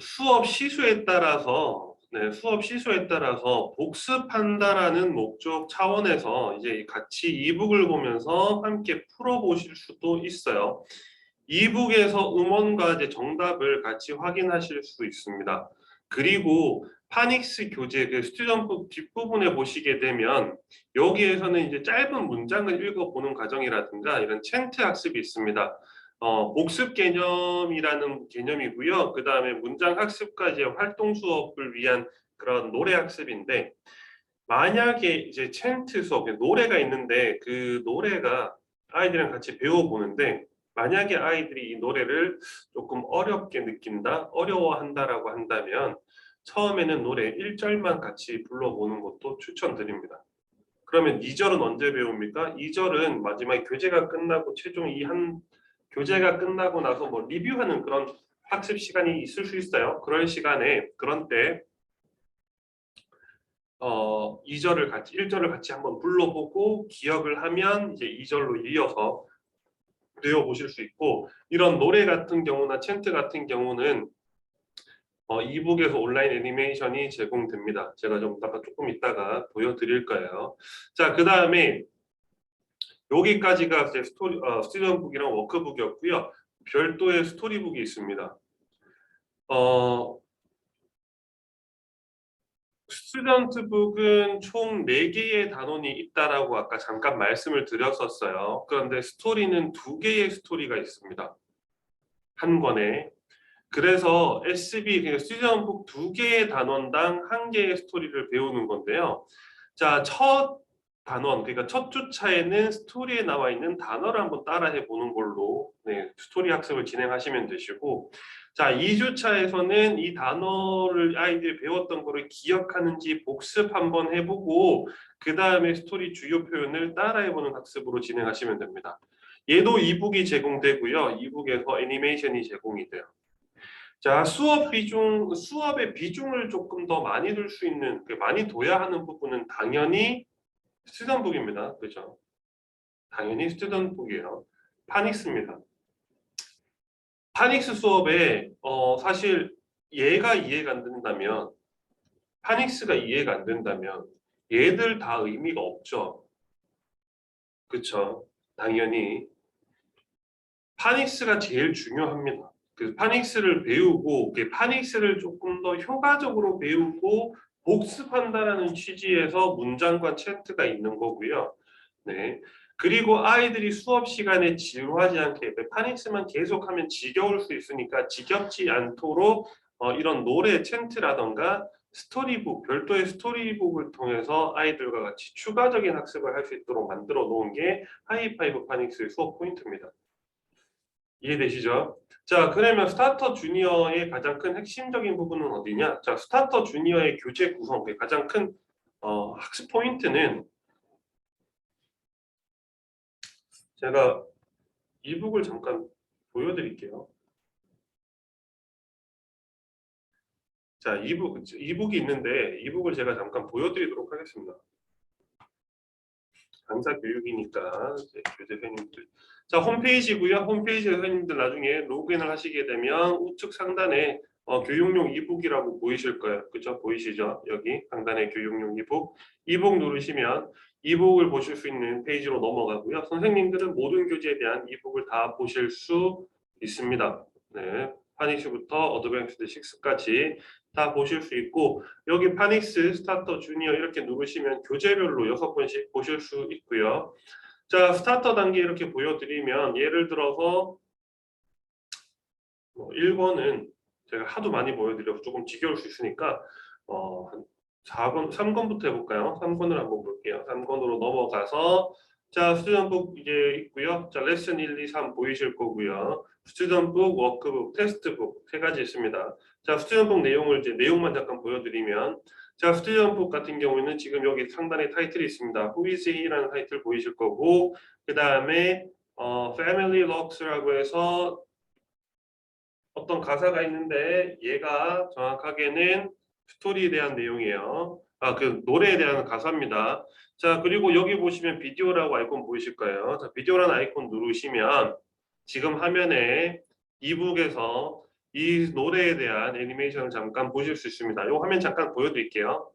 수업 시수에 따라서 수업 시수에 따라서 복습한다라는 목적 차원에서 이제 같이 이북을 보면서 함께 풀어보실 수도 있어요. 이북에서 음원과 이제 정답을 같이 확인하실 수 있습니다. 그리고 파닉스 교재 그 스튜던북 뒷부분에 보시게 되면 여기에서는 이제 짧은 문장을 읽어보는 과정이라든가 이런 챈트 학습이 있습니다. 복습 개념이라는 개념이고요. 그 다음에 문장 학습과 이제 활동 수업을 위한 그런 노래 학습인데 만약에 이제 챈트 수업, 노래가 있는데 그 노래가 아이들이랑 같이 배워보는데 만약에 아이들이 이 노래를 조금 어렵게 느낀다, 어려워한다라고 한다면 처음에는 노래 1절만 같이 불러보는 것도 추천드립니다. 그러면 2절은 언제 배웁니까? 2절은 마지막에 교재가 끝나고 최종 교재가 끝나고 나서 뭐 리뷰하는 그런 학습 시간이 있을 수 있어요. 그런 시간에 그런 때 2절을 같이 1절을 같이 한번 불러보고 기억을 하면 이제 2절로 이어서 배워보실 수 있고 이런 노래 같은 경우나 챈트 같은 경우는 이북에서 온라인 애니메이션이 제공됩니다. 제가 좀 조금 이따가 보여드릴 거예요. 자, 그 다음에 여기까지가 이제 스튜던북이랑 워크북이었고요. 별도의 스토리북이 있습니다. 스튜던트북은 총 4개의 단원이 있다라고 아까 잠깐 말씀을 드렸었어요. 그런데 스토리는 2개의 스토리가 있습니다. 한 권에. 그래서 SB, 그러니까 스튜던트북 2개의 단원당 1개의 스토리를 배우는 건데요. 자, 첫 단원, 그러니까 첫 주차에는 스토리에 나와 있는 단어를 한번 따라해 보는 걸로 스토리 학습을 진행하시면 되시고, 자, 2주차에서는 이 단어를 아이들이 배웠던 거를 기억하는지 복습 한번 해보고 그 다음에 스토리 주요 표현을 따라해보는 학습으로 진행하시면 됩니다. 얘도 이북이 제공되고요. 이북에서 애니메이션이 제공이 돼요. 자, 수업의 비중을 조금 더 많이 둘 수 있는, 많이 둬야 하는 부분은 당연히 스튜던트북입니다. 그죠? 당연히 스튜던트북이에요. 파닉스입니다. 파닉스 수업에 사실 얘가 이해가 안 된다면, 파닉스가 이해가 안 된다면 얘들 다 의미가 없죠. 그쵸? 당연히 파닉스가 제일 중요합니다. 그 파닉스를 배우고 그 파닉스를 조금 더 효과적으로 배우고 복습한다라는 취지에서 문장과 챕트가 있는 거고요. 네. 그리고 아이들이 수업 시간에 지루하지 않게 파닉스만 계속하면 지겨울 수 있으니까 지겹지 않도록 이런 노래 챈트라던가 스토리북, 별도의 스토리북을 통해서 아이들과 같이 추가적인 학습을 할 수 있도록 만들어 놓은 게 하이파이브 파닉스의 수업 포인트입니다. 이해되시죠? 자, 그러면 스타터 주니어의 가장 큰 핵심적인 부분은 어디냐? 자, 스타터 주니어의 교재 구성, 가장 큰 학습 포인트는 제가 이북을 잠깐 보여드릴게요. 자, 이북이 있는데 이북을 제가 잠깐 보여드리도록 하겠습니다. 강사 교육이니까 교재 선생님들. 자, 홈페이지고요. 홈페이지 선생님들 나중에 로그인을 하시게 되면 우측 상단에 교육용 이북이라고 보이실 거예요. 그죠? 보이시죠? 여기 상단에 교육용 이북. 이북 누르시면 이북을 보실 수 있는 페이지로 넘어가고요. 선생님들은 모든 교재에 대한 이북을 다 보실 수 있습니다. 네. 파닉스부터 어드밴스드 6까지 다 보실 수 있고, 여기 파닉스 스타터 주니어 이렇게 누르시면 교재별로 6번씩 보실 수 있고요. 자, 스타터 단계 이렇게 보여드리면 예를 들어서 1번은 제가 하도 많이 보여드려서 조금 지겨울 수 있으니까 한 4번, 3권부터 해볼까요? 3권을 한번 볼게요. 3권으로 넘어가서 자, 스튜던트북 이제 있고요. 자, 레슨 1, 2, 3 보이실 거고요. 스튜던트북, 워크북, 테스트북 3가지 있습니다. 자, 스튜던트북 내용을 이제 내용만 잠깐 보여드리면, 자, 스튜던트북 같은 경우에는 지금 여기 상단에 타이틀이 있습니다. Who is he라는 타이틀 보이실 거고, 그 다음에 Family Logs라고 해서 어떤 가사가 있는데 얘가 정확하게는 스토리에 대한 내용이에요. 그 노래에 대한 가사입니다. 자, 그리고 여기 보시면 비디오라고 아이콘 보이실 거예요. 자, 비디오라는 아이콘 누르시면 지금 화면에 이북에서 이 노래에 대한 애니메이션을 잠깐 보실 수 있습니다. 이 화면 잠깐 보여드릴게요.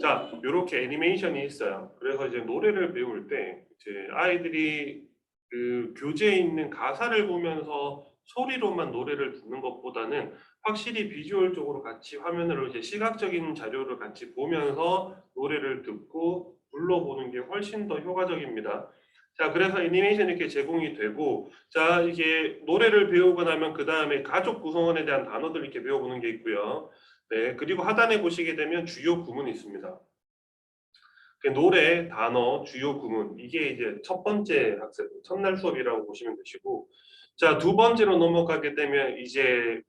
자, 이렇게 애니메이션이 있어요. 그래서 이제 노래를 배울 때 이제 아이들이 그 교재에 있는 가사를 보면서 소리로만 노래를 듣는 것보다는 확실히 비주얼적으로 같이 화면으로 이제 시각적인 자료를 같이 보면서 노래를 듣고 불러보는 게 훨씬 더 효과적입니다. 자, 그래서 애니메이션 이렇게 제공이 되고, 자, 이게 노래를 배우고 나면 그 다음에 가족 구성원에 대한 단어들 이렇게 배워보는 게 있고요. 네, 그리고 하단에 보시게 되면 주요 구문이 있습니다. 노래, 단어, 주요 구문, 이게 이제 첫 번째 학습, 첫날 수업이라고 보시면 되시고, 자, 두 번째로 넘어가게 되면 이제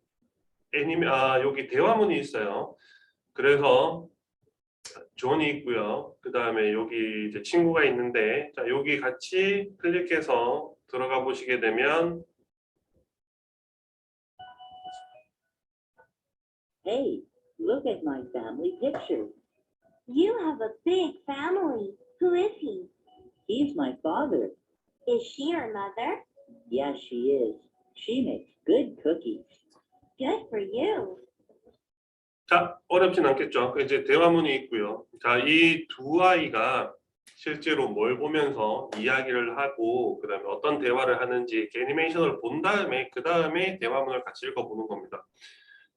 여기 대화문이 있어요. 그래서 존이 있고요. 그 다음에 여기 이제 친구가 있는데, 자, 여기 같이 클릭해서 들어가 보시게 되면 Hey, look at my family picture. You have a big family. Who is he? He's my father. Is she your mother? Yes, she is. She makes good cookies. Good for you. 자, 어렵진 않겠죠. 이제 대화문이 있고요. 자, 이 두 아이가 실제로 뭘 보면서 이야기를 하고 그다음에 어떤 대화를 하는지 이렇게 애니메이션을 본 다음에 그 다음에 대화문을 같이 읽어보는 겁니다.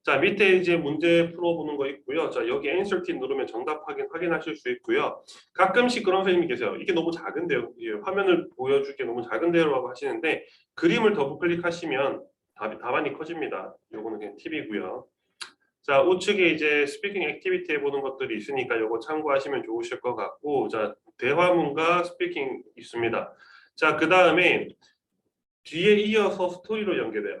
자, 밑에 이제 문제 풀어보는 거 있고요. 자, 여기 answer key 누르면 정답 확인하실 수 있고요. 가끔씩 그런 선생님이 계세요. 이게 너무 작은데요. 화면을 보여줄게 너무 작은데요라고 하시는데 그림을 더블 클릭하시면 답안이 커집니다. 요거는 그냥 팁이고요. 자, 우측에 이제 스피킹 액티비티 해보는 것들이 있으니까 요거 참고하시면 좋으실 것 같고, 자, 대화문과 스피킹 있습니다. 자, 그 다음에 뒤에 이어서 스토리로 연계돼요.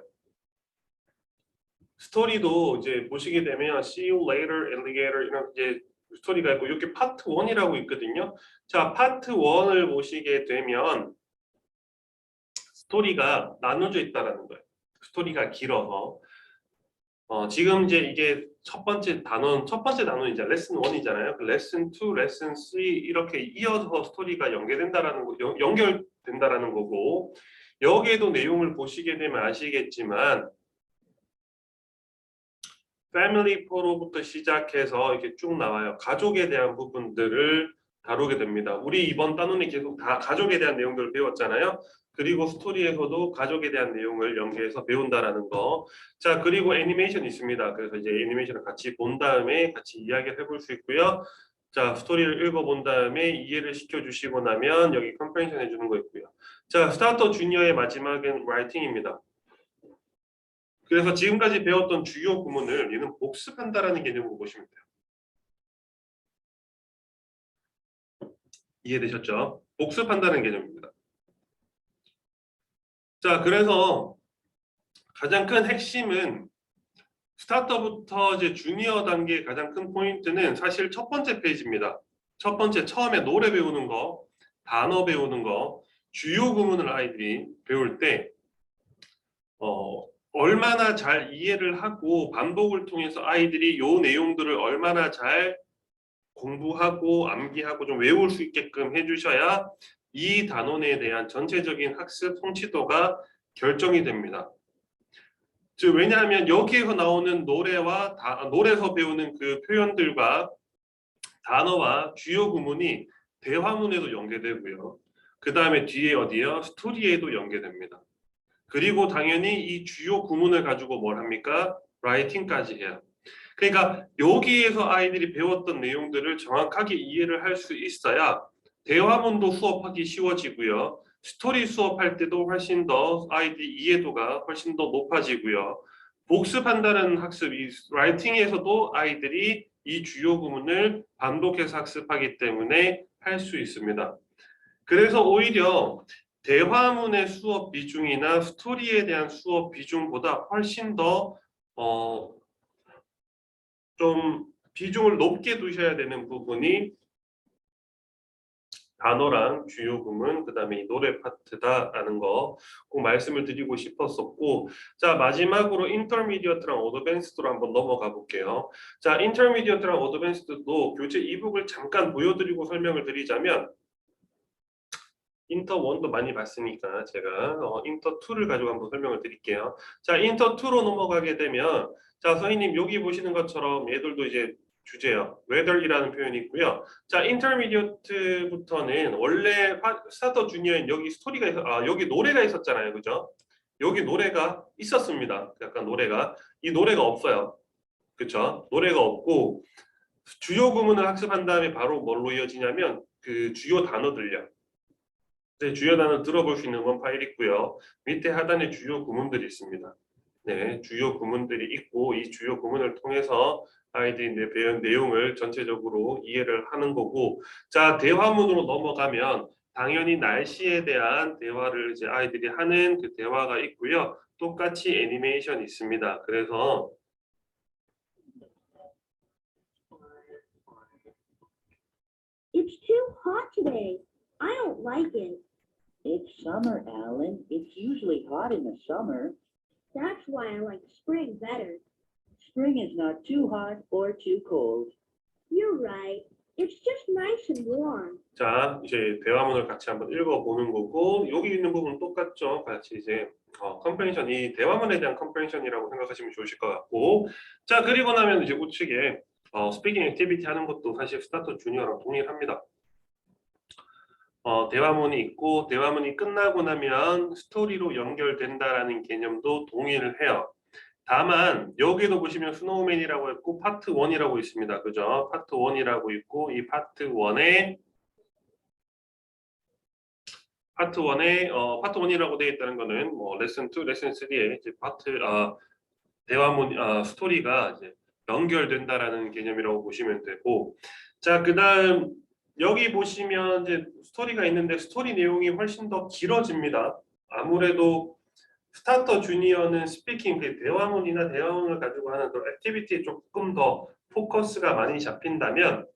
스토리도 이제 보시게 되면 See you later, alligator 이런 이제 스토리가 있고 이렇게 파트 1이라고 있거든요. 자, 파트 1을 보시게 되면 스토리가 나눠져 있다라는 거예요. 스토리가 길어서. 지금 이제 이게 첫 번째 단원 이제 레슨 1이잖아요. 그 레슨 2, 레슨 3 이렇게 이어서 스토리가 연결된다라는 거고 여기에도 내용을 보시게 되면 아시겠지만 패밀리 포로부터 시작해서 이렇게 쭉 나와요. 가족에 대한 부분들을 다루게 됩니다. 우리 이번 단원이 계속 다 가족에 대한 내용들을 배웠잖아요. 그리고 스토리에서도 가족에 대한 내용을 연계해서 배운다라는 거. 자, 그리고 애니메이션 있습니다. 그래서 이제 애니메이션을 같이 본 다음에 같이 이야기를 해볼 수 있고요. 자, 스토리를 읽어본 다음에 이해를 시켜주시고 나면 여기 컴프레hen션 해주는 거 있고요. 자, 스타터 주니어의 마지막은 라이팅입니다. 그래서 지금까지 배웠던 주요 구문을 얘는 복습한다라는 개념으로 보시면 돼요. 이해되셨죠? 복습한다는 개념입니다. 자, 그래서 가장 큰 핵심은 스타터부터 이제 주니어 단계의 가장 큰 포인트는 사실 첫 번째 페이지입니다. 첫 번째 처음에 노래 배우는 거, 단어 배우는 거, 주요 구문을 아이들이 배울 때 얼마나 잘 이해를 하고 반복을 통해서 아이들이 요 내용들을 얼마나 잘 공부하고 암기하고 좀 외울 수 있게끔 해주셔야 이 단원에 대한 전체적인 학습 성취도가 결정이 됩니다. 즉 왜냐하면 여기에서 나오는 노래에서 배우는 그 표현들과 단어와 주요 구문이 대화문에도 연계되고요. 그 다음에 뒤에 어디요? 스토리에도 연계됩니다. 그리고 당연히 이 주요 구문을 가지고 뭘 합니까? 라이팅까지 해요. 그러니까 여기에서 아이들이 배웠던 내용들을 정확하게 이해를 할 수 있어야 대화문도 수업하기 쉬워지고요. 스토리 수업할 때도 훨씬 더 아이들이 이해도가 훨씬 더 높아지고요. 복습한다는 학습, 이 라이팅에서도 아이들이 이 주요 구문을 반복해서 학습하기 때문에 할 수 있습니다. 그래서 오히려 대화문의 수업 비중이나 스토리에 대한 수업 비중보다 훨씬 더 좀 비중을 높게 두셔야 되는 부분이 단어랑 주요 구문, 그 다음에 이 노래 파트다라는 거 꼭 말씀을 드리고 싶었었고, 자, 마지막으로 인터미디어트랑 어드밴스드로 한번 넘어가 볼게요. 자, 인터미디어트랑 어드밴스드도 교재 이북을 잠깐 보여드리고 설명을 드리자면 인터 1도 많이 봤으니까 제가 인터 2를 가지고 한번 설명을 드릴게요. 자, 인터 2로 넘어가게 되면 자, 선생님 여기 보시는 것처럼 얘들도 이제 주제요. whether이라는 표현이 있고요. 자, intermediate부터는 원래 스타터 주니어엔 여기 여기 노래가 있었잖아요. 그죠? 여기 노래가 있었습니다. 약간 노래가. 이 노래가 없어요. 그쵸? 노래가 없고 주요 구문을 학습한 다음에 바로 뭘로 이어지냐면 그 주요 단어들요. 네, 주요 단어 들어볼 수 있는 원 파일 있고요. 밑에 하단에 주요 구문들이 있습니다. 네, 주요 구문들이 있고 이 주요 구문을 통해서 아이들이 배운 내용을 전체적으로 이해를 하는 거고, 자, 대화문으로 넘어가면 당연히 날씨에 대한 대화를 이제 아이들이 하는 그 대화가 있고요. 똑같이 애니메이션이 있습니다. 그래서 It's too hot today. I don't like it. It's summer, Alan. It's usually hot in the summer. That's why I like spring better. Spring is not too hot or too cold. You're right. It's just nice and warm. 자, 이제 대화문을 같이 한번 읽어보는 거고 여기 있는 부분 똑같죠. 같이 이제 컴프레hen션, 이 대화문에 대한 컴프레hen션이라고 생각하시면 좋으실 것 같고, 자 그리고 나면 이제 우측에 스피킹 액티비티 하는 것도 사실 스타터 주니어랑 동일합니다. 대화문이 있고 대화문이 끝나고 나면 스토리로 연결된다라는 개념도 동의를 해요. 다만 여기도 보시면 스노우맨이라고 했고 파트 1이라고 있습니다. 그죠? 파트 1이라고 있고 이 파트 1에 파트 1이라고 되어 있다는 거는 뭐 레슨 2, 레슨 3에 이제 대화문 스토리가 이제 연결된다라는 개념이라고 보시면 되고, 자 그다음 여기 보시면 이제 스토리가 있는데 스토리 내용이 훨씬 더 길어집니다. 아무래도 스타터 주니어는 스피킹, 그 대화문이나 대화문을 가지고 하는 그런 액티비티에 조금 더 포커스가 많이 잡힌다면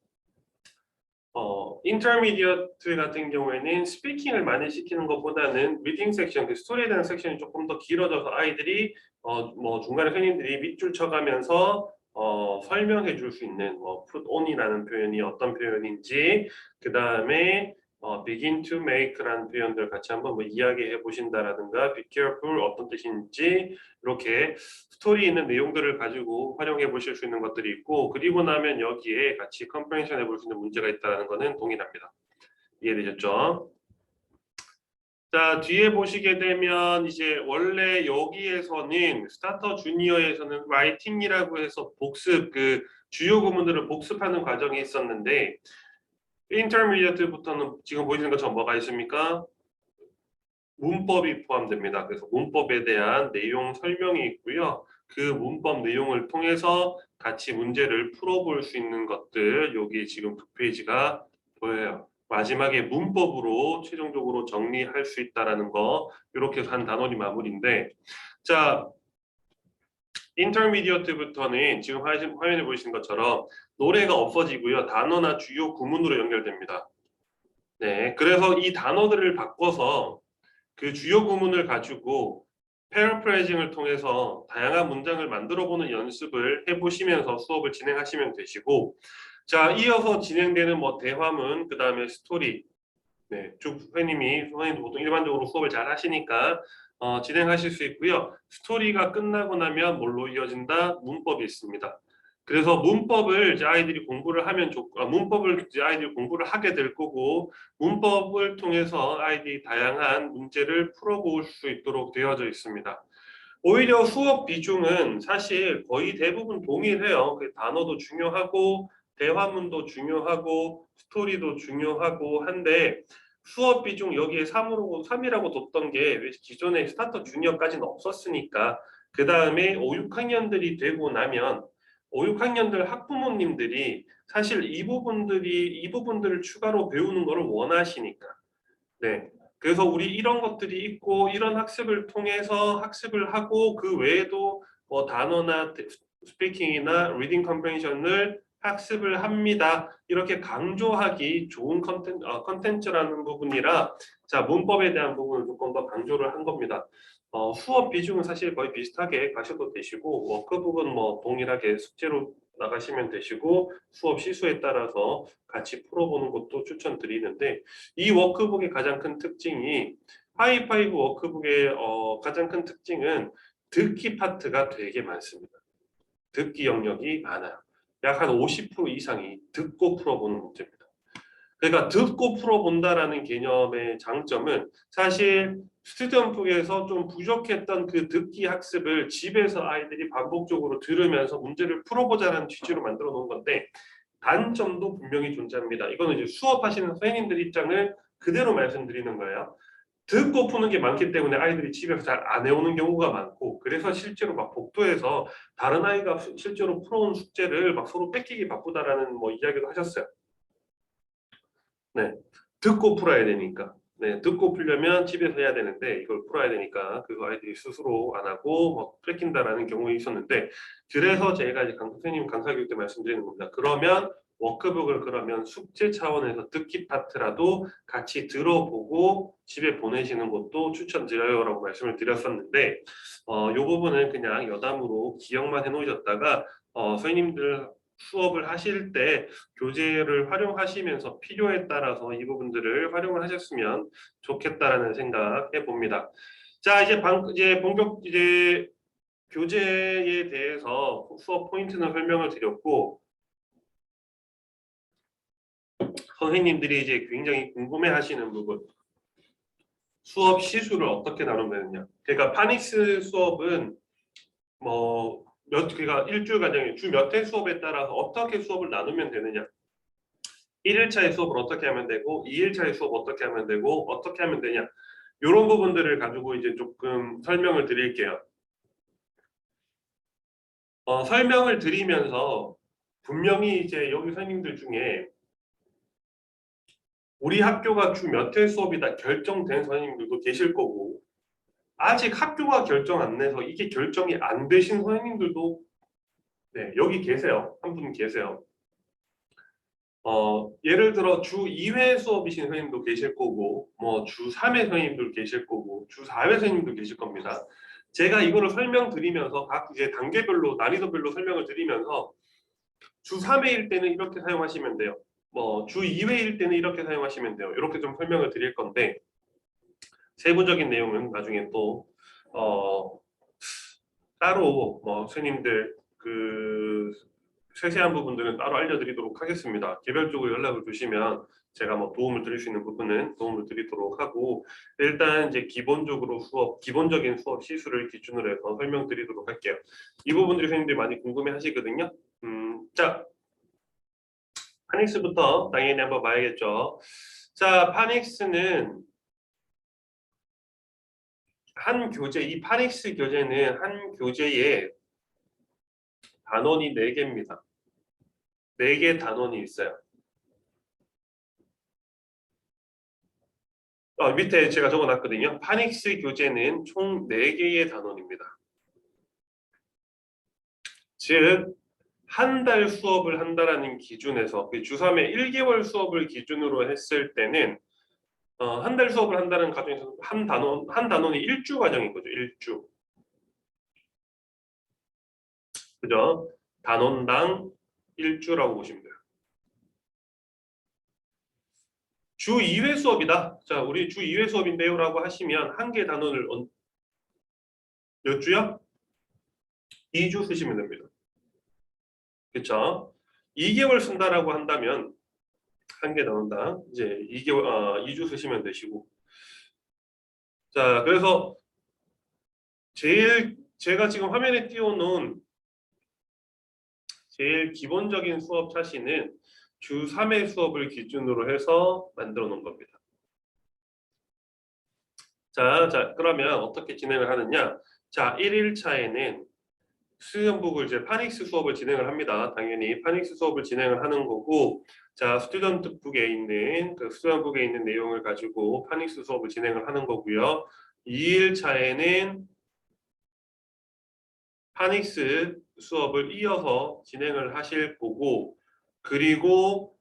인터미디어트 같은 경우에는 스피킹을 많이 시키는 것보다는 리딩 섹션, 그 스토리에 대한 섹션이 조금 더 길어져서 아이들이 뭐 중간에 선생님들이 밑줄 쳐가면서 설명해 줄 수 있는 put on이라는 표현이 어떤 표현인지, 그 다음에 begin to make라는 표현들 같이 한번 뭐 이야기해 보신다라든가 be careful 어떤 뜻인지 이렇게 스토리 있는 내용들을 가지고 활용해 보실 수 있는 것들이 있고, 그리고 나면 여기에 같이 컴프레hen션 해볼 수 있는 문제가 있다는 것은 동일합니다. 이해되셨죠? 자 뒤에 보시게 되면 이제 원래 여기에서는 스타터 주니어에서는 라이팅이라고 해서 복습, 그 주요 구문들을 복습하는 과정이 있었는데 인터미디어트부터는 지금 보이는 것처럼 뭐가 있습니까? 문법이 포함됩니다. 그래서 문법에 대한 내용 설명이 있고요. 그 문법 내용을 통해서 같이 문제를 풀어볼 수 있는 것들, 여기 지금 2페이지가 보여요. 마지막에 문법으로 최종적으로 정리할 수 있다라는 거, 이렇게 한 단원이 마무리인데, 자 인터미디어트부터는 지금 화면에 보이시는 것처럼 노래가 없어지고요. 단어나 주요 구문으로 연결됩니다. 네, 그래서 이 단어들을 바꿔서 그 주요 구문을 가지고 패러프레이징을 통해서 다양한 문장을 만들어보는 연습을 해보시면서 수업을 진행하시면 되시고, 자 이어서 진행되는 뭐 대화문, 그 다음에 스토리, 네, 쭉 선생님도 보통 일반적으로 수업을 잘 하시니까 진행하실 수 있고요. 스토리가 끝나고 나면 뭘로 이어진다? 문법이 있습니다. 그래서 문법을 이제 아이들이 공부를 하면 문법을 이제 아이들이 공부를 하게 될 거고, 문법을 통해서 아이들이 다양한 문제를 풀어볼 수 있도록 되어져 있습니다. 오히려 수업 비중은 사실 거의 대부분 동일해요. 그 단어도 중요하고 대화문도 중요하고 스토리도 중요하고 한데, 수업 비중 여기에 3이라고 뒀던 게 기존에 스타터 주니어까지는 없었으니까, 그 다음에 5, 6학년들이 되고 나면 5, 6학년들 학부모님들이 사실 이 부분들을 추가로 배우는 것을 원하시니까, 네. 그래서 우리 이런 것들이 있고 이런 학습을 통해서 학습을 하고 그 외에도 단어나 스피킹이나 리딩 컴프레hension을 학습을 합니다. 이렇게 강조하기 좋은 컨텐츠라는 부분이라, 자 문법에 대한 부분을 조금 더 강조를 한 겁니다. 수업 비중은 사실 거의 비슷하게 가셔도 되시고 워크북은 뭐 동일하게 숙제로 나가시면 되시고 수업 시수에 따라서 같이 풀어보는 것도 추천드리는데, 이 워크북의 가장 큰 특징이, 하이파이브 워크북의 가장 큰 특징은 듣기 파트가 되게 많습니다. 듣기 영역이 많아요. 약 한 50% 이상이 듣고 풀어보는 문제입니다. 그러니까 듣고 풀어본다라는 개념의 장점은 사실 스튜던트북에서 좀 부족했던 그 듣기 학습을 집에서 아이들이 반복적으로 들으면서 문제를 풀어보자는 취지로 만들어 놓은 건데, 단점도 분명히 존재합니다. 이거는 이제 수업하시는 선생님들 입장을 그대로 말씀드리는 거예요. 듣고 푸는 게 많기 때문에 아이들이 집에서 잘 안 해오는 경우가 많고, 그래서 실제로 막 복도에서 다른 아이가 실제로 풀어온 숙제를 막 서로 뺏기기 바쁘다라는 뭐 이야기도 하셨어요. 네, 듣고 풀어야 되니까. 네, 듣고 풀려면 집에서 해야 되는데 이걸 풀어야 되니까 그거 아이들이 스스로 안 하고 막 뺏긴다라는 경우가 있었는데 그래서 제가 이제 선생님 강사 교육 때 말씀드리는 겁니다. 그러면 워크북을 그러면 숙제 차원에서 듣기 파트라도 같이 들어보고 집에 보내시는 것도 추천드려요라고 말씀을 드렸었는데 이 부분은 그냥 여담으로 기억만 해놓으셨다가 선생님들 수업을 하실 때 교재를 활용하시면서 필요에 따라서 이 부분들을 활용을 하셨으면 좋겠다라는 생각 해봅니다. 자, 이제 본격 이제 교재에 대해서 수업 포인트는 설명을 드렸고 선생님들이 이제 굉장히 궁금해하시는 부분 수업 시수를 어떻게 나누면 되느냐. 그러니까 파닉스 수업은 그러니까 일주일 과정에 주 몇 회 수업에 따라서 어떻게 수업을 나누면 되느냐. 1일차의 수업을 어떻게 하면 되고 2일차의 수업 어떻게 하면 되고 어떻게 하면 되냐. 이런 부분들을 가지고 이제 조금 설명을 드릴게요. 설명을 드리면서 분명히 이제 여기 선생님들 중에 우리 학교가 주 몇 회 수업이다 결정된 선생님들도 계실 거고 아직 학교가 결정 안 내서 이게 결정이 안 되신 선생님들도 네, 여기 계세요. 한 분 계세요. 예를 들어 주 2회 수업이신 선생님도 계실 거고 주 3회 선생님도 계실 거고 주 4회 선생님도 계실 겁니다. 제가 이거를 설명드리면서 각 이제 단계별로 난이도별로 설명을 드리면서 주 3회일 때는 이렇게 사용하시면 돼요. 주 2회일 때는 이렇게 사용하시면 돼요. 이렇게 좀 설명을 드릴 건데 세부적인 내용은 나중에 또 따로 선생님들 그 세세한 부분들은 따로 알려드리도록 하겠습니다. 개별적으로 연락을 주시면 제가 도움을 드릴 수 있는 부분은 도움을 드리도록 하고 일단 이제 기본적인 수업 시수를 기준으로 해서 설명드리도록 할게요. 이 부분들이 선생님들이 많이 궁금해하시거든요. 자, 파닉스부터 당연히 한번 봐야겠죠. 자, 파닉스는 이 파닉스 교재는 한 교재에 단원이 4개입니다. 4개 단원이 있어요. 밑에 제가 적어놨거든요. 파닉스 교재는 총 4개의 단원입니다. 즉, 한 달 수업을 한다라는 기준에서 주 3회 1개월 수업을 기준으로 했을 때는 한 달 수업을 한다는 가정에서 한 단원이 1주 과정인 거죠. 1주. 그죠? 단원당 1주라고 보시면 돼요. 주 2회 수업이다. 자, 우리 주 2회 수업인데요 라고 하시면 한 개 단원을 몇 주요? 2주 쓰시면 됩니다. 그렇죠? 2개월 쓴다라고 한다면 한 개 단원당 이제 2주 쓰시면 되시고 자, 그래서 제가 지금 화면에 띄워놓은 제일 기본적인 수업 차시는 주 3회 수업을 기준으로 해서 만들어 놓은 겁니다. 자, 그러면 어떻게 진행을 하느냐? 자, 1일차에는 수련북을 이제 파닉스 수업을 진행을 합니다. 당연히 파닉스 수업을 진행을 하는 거고, 자, 스튜던트북에 있는 스튜던트북에 있는 내용을 가지고 파닉스 수업을 진행을 하는 거고요. 2일차에는 파닉스 수업을 이어서 진행을 하실 거고, 그리고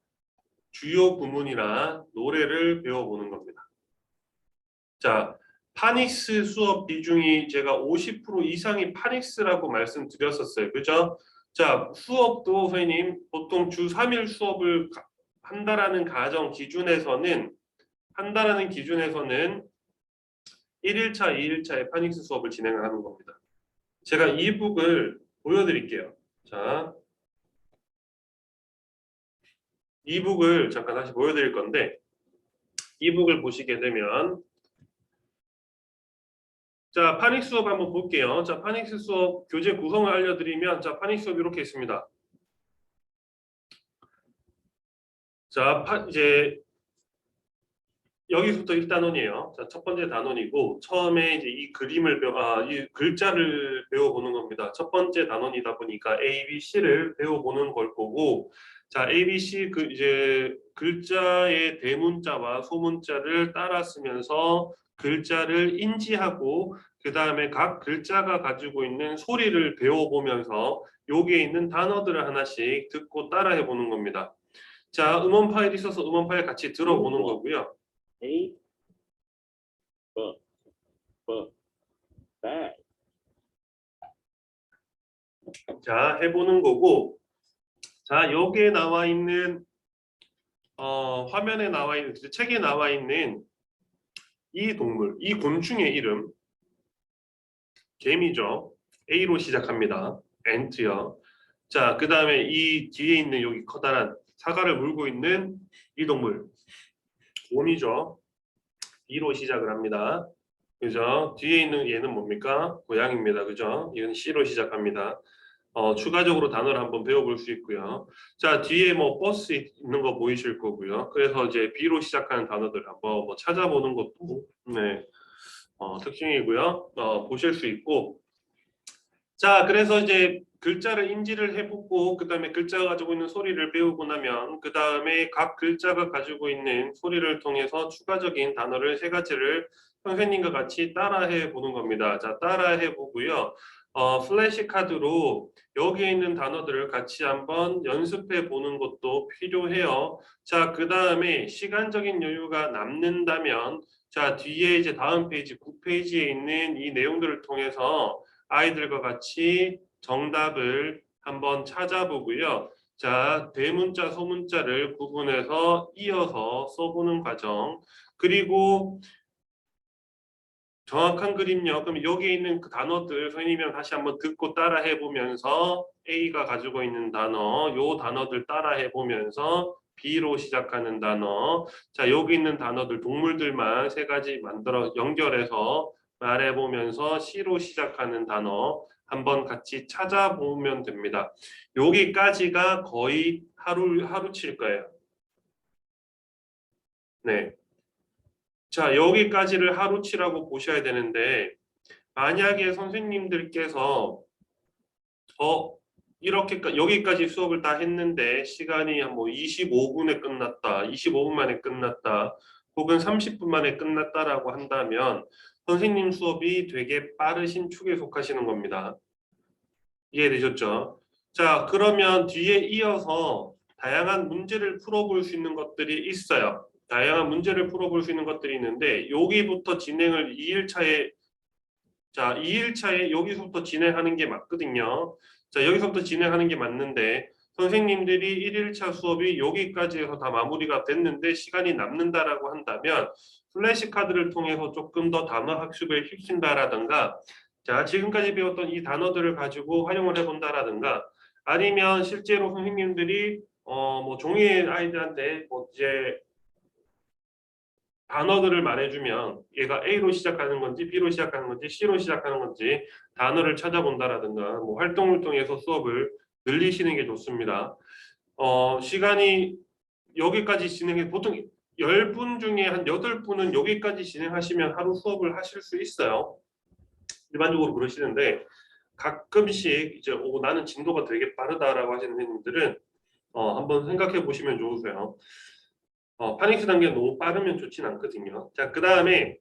주요 구문이나 노래를 배워보는 겁니다. 자, 파닉스 수업 비중이 제가 50% 이상이 파닉스라고 말씀드렸었어요. 그죠? 자, 수업도 선생님 보통 주 3일 수업을 한다라는 가정 기준에서는 1일차, 2일차에 파닉스 수업을 진행을 하는 겁니다. 제가 이북을 보여드릴게요. 자, 이북을 잠깐 다시 보여드릴 건데 이북을 보시게 되면 자, 파닉스 수업 한번 볼게요. 자, 파닉스 수업 교재 구성을 알려드리면 자, 파닉스 수업 이렇게 있습니다. 자, 이제 여기서부터 1단원이에요. 자, 첫 번째 단원이고 처음에 이제 이 이 글자를 배워보는 겁니다. 첫 번째 단원이다 보니까 A, B, C를 배워보는 걸 거고, 자, A, B, C 이제 글자의 대문자와 소문자를 따라 쓰면서 글자를 인지하고 그 다음에 각 글자가 가지고 있는 소리를 배워보면서 여기에 있는 단어들을 하나씩 듣고 따라해 보는 겁니다. 자, 음원 파일이 있어서 음원 파일 같이 들어보는 거고요. A, B, B, bag. 자, 해보는 거고, 자, 여기에 나와 있는 화면에 나와 있는 책에 나와 있는 이 동물, 이 곤충의 이름 개미죠. A로 시작합니다. 엔트요. 자, 그 다음에 이 뒤에 있는 여기 커다란 사과를 물고 있는 이 동물 곰이죠. B로 시작을 합니다. 그죠? 뒤에 있는 얘는 뭡니까? 고양입니다. 그죠? 이건 C로 시작합니다. 추가적으로 단어를 한번 배워볼 수 있고요. 자, 뒤에 뭐 버스 있는 거 보이실 거고요. 그래서 이제 B로 시작하는 단어들 한번 뭐 찾아보는 것도 네, 특징이고요. 보실 수 있고. 자, 그래서 이제 글자를 인지를 해보고 그 다음에 글자가 가지고 있는 소리를 배우고 나면 그 다음에 각 글자가 가지고 있는 소리를 통해서 추가적인 단어를 세 가지를 선생님과 같이 따라해 보는 겁니다. 자, 따라해 보고요. 플래시 카드로 여기에 있는 단어들을 같이 한번 연습해 보는 것도 필요해요. 자, 그 다음에 시간적인 여유가 남는다면 자, 뒤에 이제 다음 페이지 9페이지에 있는 이 내용들을 통해서 아이들과 같이 정답을 한번 찾아보고요. 자, 대문자, 소문자를 구분해서 이어서 써보는 과정. 그리고 정확한 그림요. 그럼 여기에 있는 그 단어들 선생님이랑 다시 한번 듣고 따라해 보면서 A가 가지고 있는 단어, 요 단어들 따라해 보면서 B로 시작하는 단어. 자, 여기 있는 단어들 동물들만 세 가지 만들어 연결해서 말해 보면서 C로 시작하는 단어 한번 같이 찾아보면 됩니다. 여기까지가 거의 하루칠 거예요. 네. 자, 여기까지를 하루치라고 보셔야 되는데 만약에 선생님들께서 이렇게 여기까지 수업을 다 했는데 시간이 한 뭐 25분에 끝났다, 25분 만에 끝났다, 혹은 30분 만에 끝났다라고 한다면 선생님 수업이 되게 빠르신 축에 속하시는 겁니다. 이해되셨죠? 자, 그러면 뒤에 이어서 다양한 문제를 풀어볼 수 있는 것들이 있어요. 다양한 문제를 풀어볼 수 있는 것들이 있는데 여기부터 진행을 2일차에 자, 2일차에 여기서부터 진행하는 게 맞거든요. 자, 여기서부터 진행하는 게 맞는데 선생님들이 1일차 수업이 여기까지 해서 다 마무리가 됐는데 시간이 남는다라고 한다면 플래시카드를 통해서 조금 더 단어 학습을 시킨다라든가 자, 지금까지 배웠던 이 단어들을 가지고 활용을 해본다라든가 아니면 실제로 선생님들이 뭐 종이에 아이들한테 뭐 이제 단어들을 말해주면 얘가 A로 시작하는 건지 B로 시작하는 건지 C로 시작하는 건지 단어를 찾아본다라든가 뭐 활동을 통해서 수업을 늘리시는 게 좋습니다. 시간이 여기까지 진행해 보통 10분 중에 한 8분은 여기까지 진행하시면 하루 수업을 하실 수 있어요. 일반적으로 그러시는데 가끔씩 이제 나는 진도가 되게 빠르다라고 하시는 선생님들은 한번 생각해 보시면 좋으세요. 파닉스 단계가 너무 빠르면 좋진 않거든요. 자, 그 다음에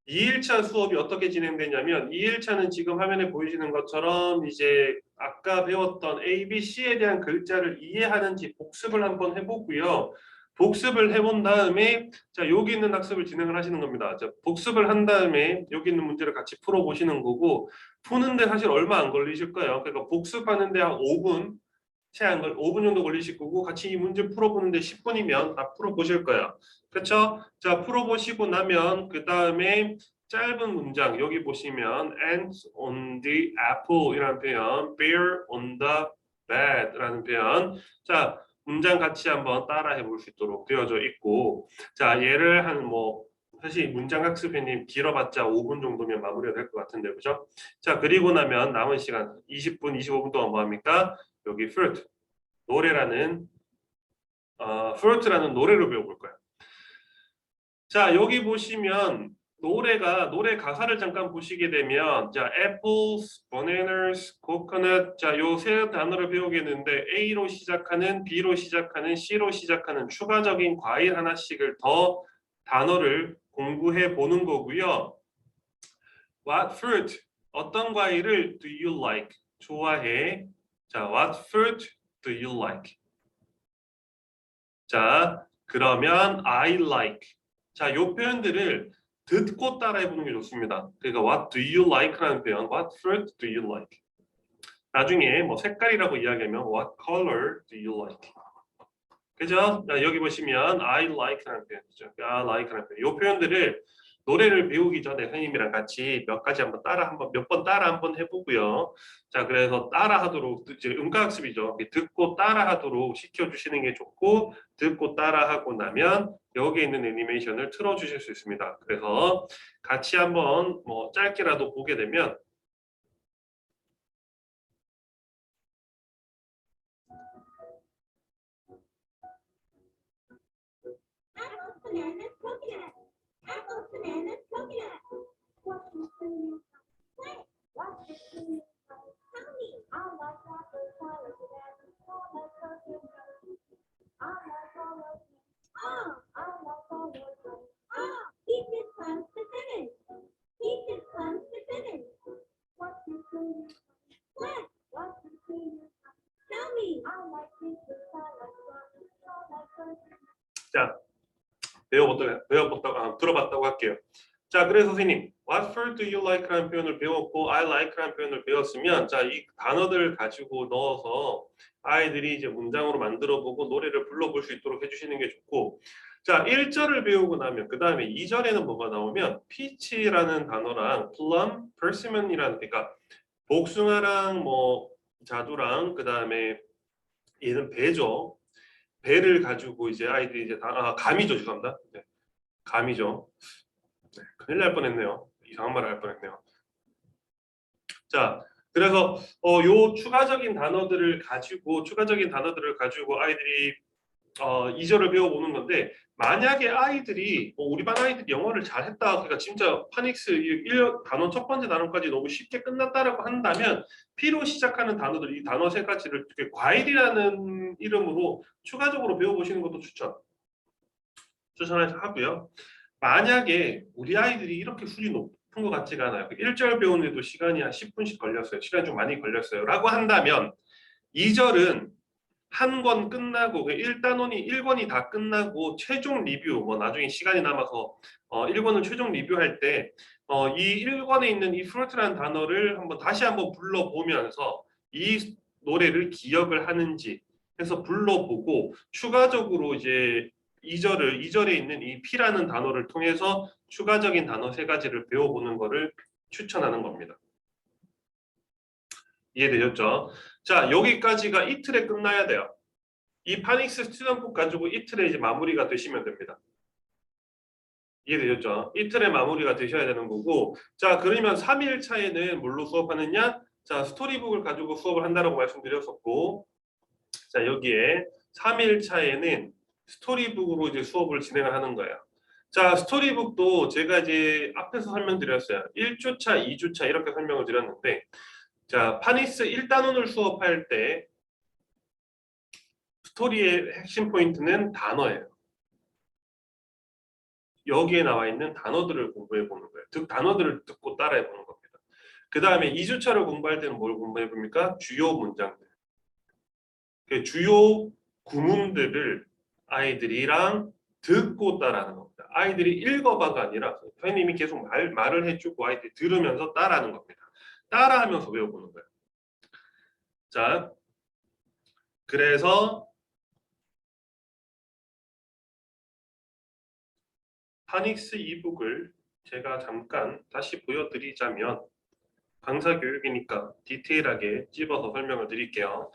2일차 수업이 어떻게 진행되냐면 2일차는 지금 화면에 보이시는 것처럼 이제 아까 배웠던 A, B, C에 대한 글자를 이해하는지 복습을 한번 해보고요. 복습을 해본 다음에 자 여기 있는 학습을 진행을 하시는 겁니다. 자, 복습을 한 다음에 여기 있는 문제를 같이 풀어보시는 거고 푸는데 사실 얼마 안 걸리실 거예요. 그러니까 복습하는데 한 5분 채한 걸 5분 정도 걸리실 거고 같이 이 문제 풀어보는데 10분이면 다 풀어보실 거예요. 그렇죠? 자, 풀어보시고 나면 그 다음에 짧은 문장 여기 보시면 ants on the apple 이라는 표현, bear on the bed 라는 표현. 자, 문장 같이 한번 따라해 볼 수 있도록 되어져 있고 자, 얘를 한 뭐 사실 문장 학습회님 길어봤자 5분 정도면 마무리가 될 것 같은데 그죠? 자, 그리고 나면 남은 시간 20분, 25분 동안 뭐 합니까? 여기 fruit 노래라는 fruit라는 노래를 배워볼 거예요. 자, 여기 보시면 노래 가사를 잠깐 보시게 되면 자, apples, bananas, coconut 자, 요 세 단어를 배우겠는데 A로 시작하는, B로 시작하는, C로 시작하는 추가적인 과일 하나씩을 더 단어를 공부해 보는 거고요. What fruit? 어떤 과일을 do you like? 좋아해. 자, what fruit do you like? 자, 그러면 I like. 자, 요 표현들을 듣고 따라해 보는 게 좋습니다. 그러니까 what do you like라는 표현, what fruit do you like? 나중에 뭐 색깔이라고 이야기하면 what color do you like? 그죠? 자, 여기 보시면 I like라는 표현이죠. I like라는 표현. 요 표현들을 노래를 배우기 전에 선생님이랑 같이 몇 가지 몇 번 따라 한번 해보고요. 자, 그래서 따라하도록 이제 음가학습이죠. 듣고 따라하도록 시켜주시는 게 좋고 듣고 따라하고 나면 여기 있는 애니메이션을 틀어주실 수 있습니다. 그래서 같이 한번 뭐 짧게라도 보게 되면 Apples, bananas, coconut. Apples, bananas, coconut. What's your favorite plant? What's your favorite color? Tell me. I like apples, colors, bananas, walnuts, coconut. I like all of them. I like all of them. Peaches, plums, bananas. Peaches, plums, bananas. What's your favorite plant? What's your favorite color? Tell me. I like peaches, I like strawberries, I like coconut. 자, 들어봤다고 할게요. 자, 그래서 선생님, what fruit do you like라는 표현을 배웠고, I like라는 표현을 배웠으면, 자, 이 단어들을 가지고 넣어서 아이들이 이제 문장으로 만들어보고 노래를 불러볼 수 있도록 해주시는 게 좋고, 자, 1절을 배우고 나면 그 다음에 2절에는 뭐가 나오면 peach라는 단어랑 plum, persimmon이라는 그러니까 복숭아랑 뭐 자두랑 그 다음에 얘는 배죠. 배를 가지고 이제 아이들이 이제 감이죠. 죄송합니다. 네, 감이죠. 네, 큰일 날 뻔했네요. 이상한 말을 할 뻔했네요. 자, 그래서 요 추가적인 단어들을 가지고 아이들이 2절을 배워보는 건데 만약에 아이들이 우리 반 아이들이 영어를 잘했다 그러니까 진짜 파닉스 단원 첫 번째 단원까지 너무 쉽게 끝났다라고 한다면 P로 시작하는 단어들 이 단어 세 가지를 이렇게 과일이라는 이름으로 추가적으로 배워보시는 것도 추천해서 하고요. 만약에 우리 아이들이 이렇게 수준이 높은 것 같지가 않아요. 1절 배우는데도 시간이 한 10분씩 걸렸어요. 시간이 좀 많이 걸렸어요. 라고 한다면 2절은 한 권 끝나고 1권이 다 끝나고 최종 리뷰 뭐 나중에 시간이 남아서 1권을 최종 리뷰할 때 이 1권에 있는 이 fruit라는 단어를 다시 한번 불러보면서 이 노래를 기억을 하는지 해서 불러보고 추가적으로 이제 2절에 있는 이 P라는 단어를 통해서 추가적인 단어 세 가지를 배워보는 것을 추천하는 겁니다. 이해되셨죠? 자, 여기까지가 이틀에 끝나야 돼요. 이 파닉스 스튜던트북 가지고 이틀에 이제 마무리가 되시면 됩니다. 이해되셨죠? 이틀에 마무리가 되셔야 되는 거고, 자, 그러면 3일 차에는 뭘로 수업하느냐? 자, 스토리북을 가지고 수업을 한다고 말씀드렸었고, 자, 여기에 3일 차에는 스토리북으로 이제 수업을 진행을 하는 거예요. 자, 스토리북도 제가 이제 앞에서 설명드렸어요. 1주차, 2주차 이렇게 설명을 드렸는데, 자, 파닉스 1단원을 수업할 때 스토리의 핵심 포인트는 단어예요. 여기에 나와 있는 단어들을 공부해 보는 거예요. 단어들을 듣고 따라해 보는 겁니다. 그 다음에 2주차를 공부할 때는 뭘 공부해 봅니까? 주요 문장들. 그 주요 구문들을 아이들이랑 듣고 따라하는 겁니다. 아이들이 읽어봐가 아니라 선생님이 계속 말을 해주고 아이들이 들으면서 따라하는 겁니다. 따라하면서 외워보는 거예요. 자, 그래서 파닉스 이북을 제가 잠깐 다시 보여드리자면 강사 교육이니까 디테일하게 찝어서 설명을 드릴게요.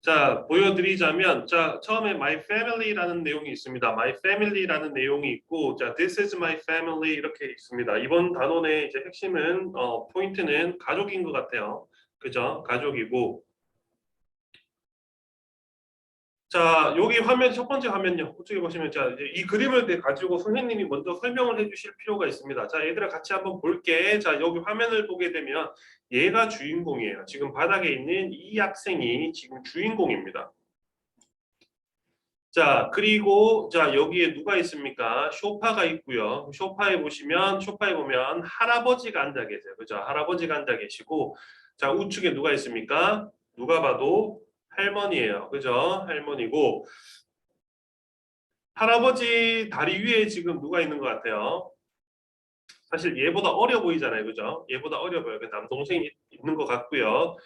자, 보여드리자면 자, 처음에 my family라는 내용이 있습니다. my family라는 내용이 있고 자, this is my family 이렇게 있습니다. 이번 단원의 이제 핵심은 포인트는 가족인 것 같아요. 그죠? 가족이고 자, 여기 화면 첫 번째 화면요. 이쪽에 보시면 자, 이제 이 그림을 가지고 선생님이 먼저 설명을 해주실 필요가 있습니다. 자, 얘들아 같이 한번 볼게. 자, 여기 화면을 보게 되면 얘가 주인공이에요. 지금 바닥에 있는 이 학생이 지금 주인공입니다. 자, 그리고 자, 여기에 누가 있습니까? 쇼파가 있고요. 쇼파에 보면 할아버지가 앉아 계세요. 그죠? 할아버지가 앉아 계시고 자, 우측에 누가 있습니까? 누가 봐도 할머니예요. 그죠? 할머니고 할아버지 다리 위에 지금 누가 있는 것 같아요? 사실 얘보다 어려 보이잖아요. 그죠? 얘보다 어려 보여요. 그 남동생이 있는 것 같고요.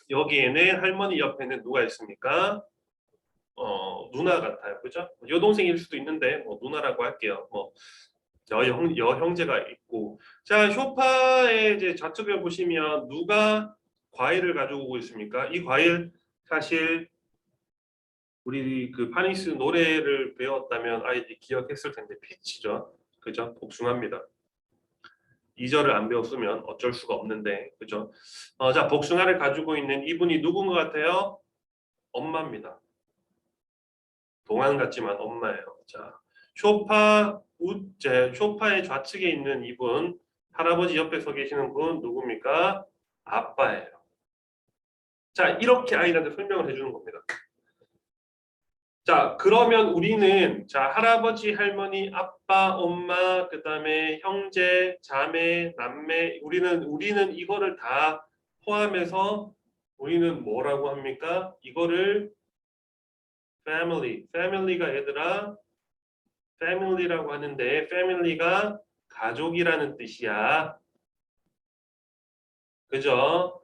여기에는 할머니 옆에는 누가 있습니까? 누나 같아요. 그죠? 여동생일 수도 있는데 뭐 누나라고 할게요. 뭐 여형제가 있고 자 쇼파의 이제 좌측에 보시면 누가 과일을 가지고 오고 있습니까? 이 과일 사실 우리 그 파니스 노래를 배웠다면 아이들이 기억했을 텐데 피치죠. 그죠? 복숭아입니다. 2절을 안 배웠으면 어쩔 수가 없는데 그죠? 자 복숭아를 가지고 있는 이분이 누군 것 같아요? 엄마입니다. 동안 같지만 엄마예요. 자 쇼파의 좌측에 있는 이분 할아버지 옆에 서 계시는 분 누굽니까? 아빠예요. 자 이렇게 아이들한테 설명을 해주는 겁니다. 자, 그러면 우리는 자, 할아버지, 할머니, 아빠, 엄마, 그다음에 형제, 자매, 남매 우리는 이거를 다 포함해서 우리는 뭐라고 합니까? 이거를 family가 얘들아 family라고 하는데 family가 가족이라는 뜻이야. 그죠?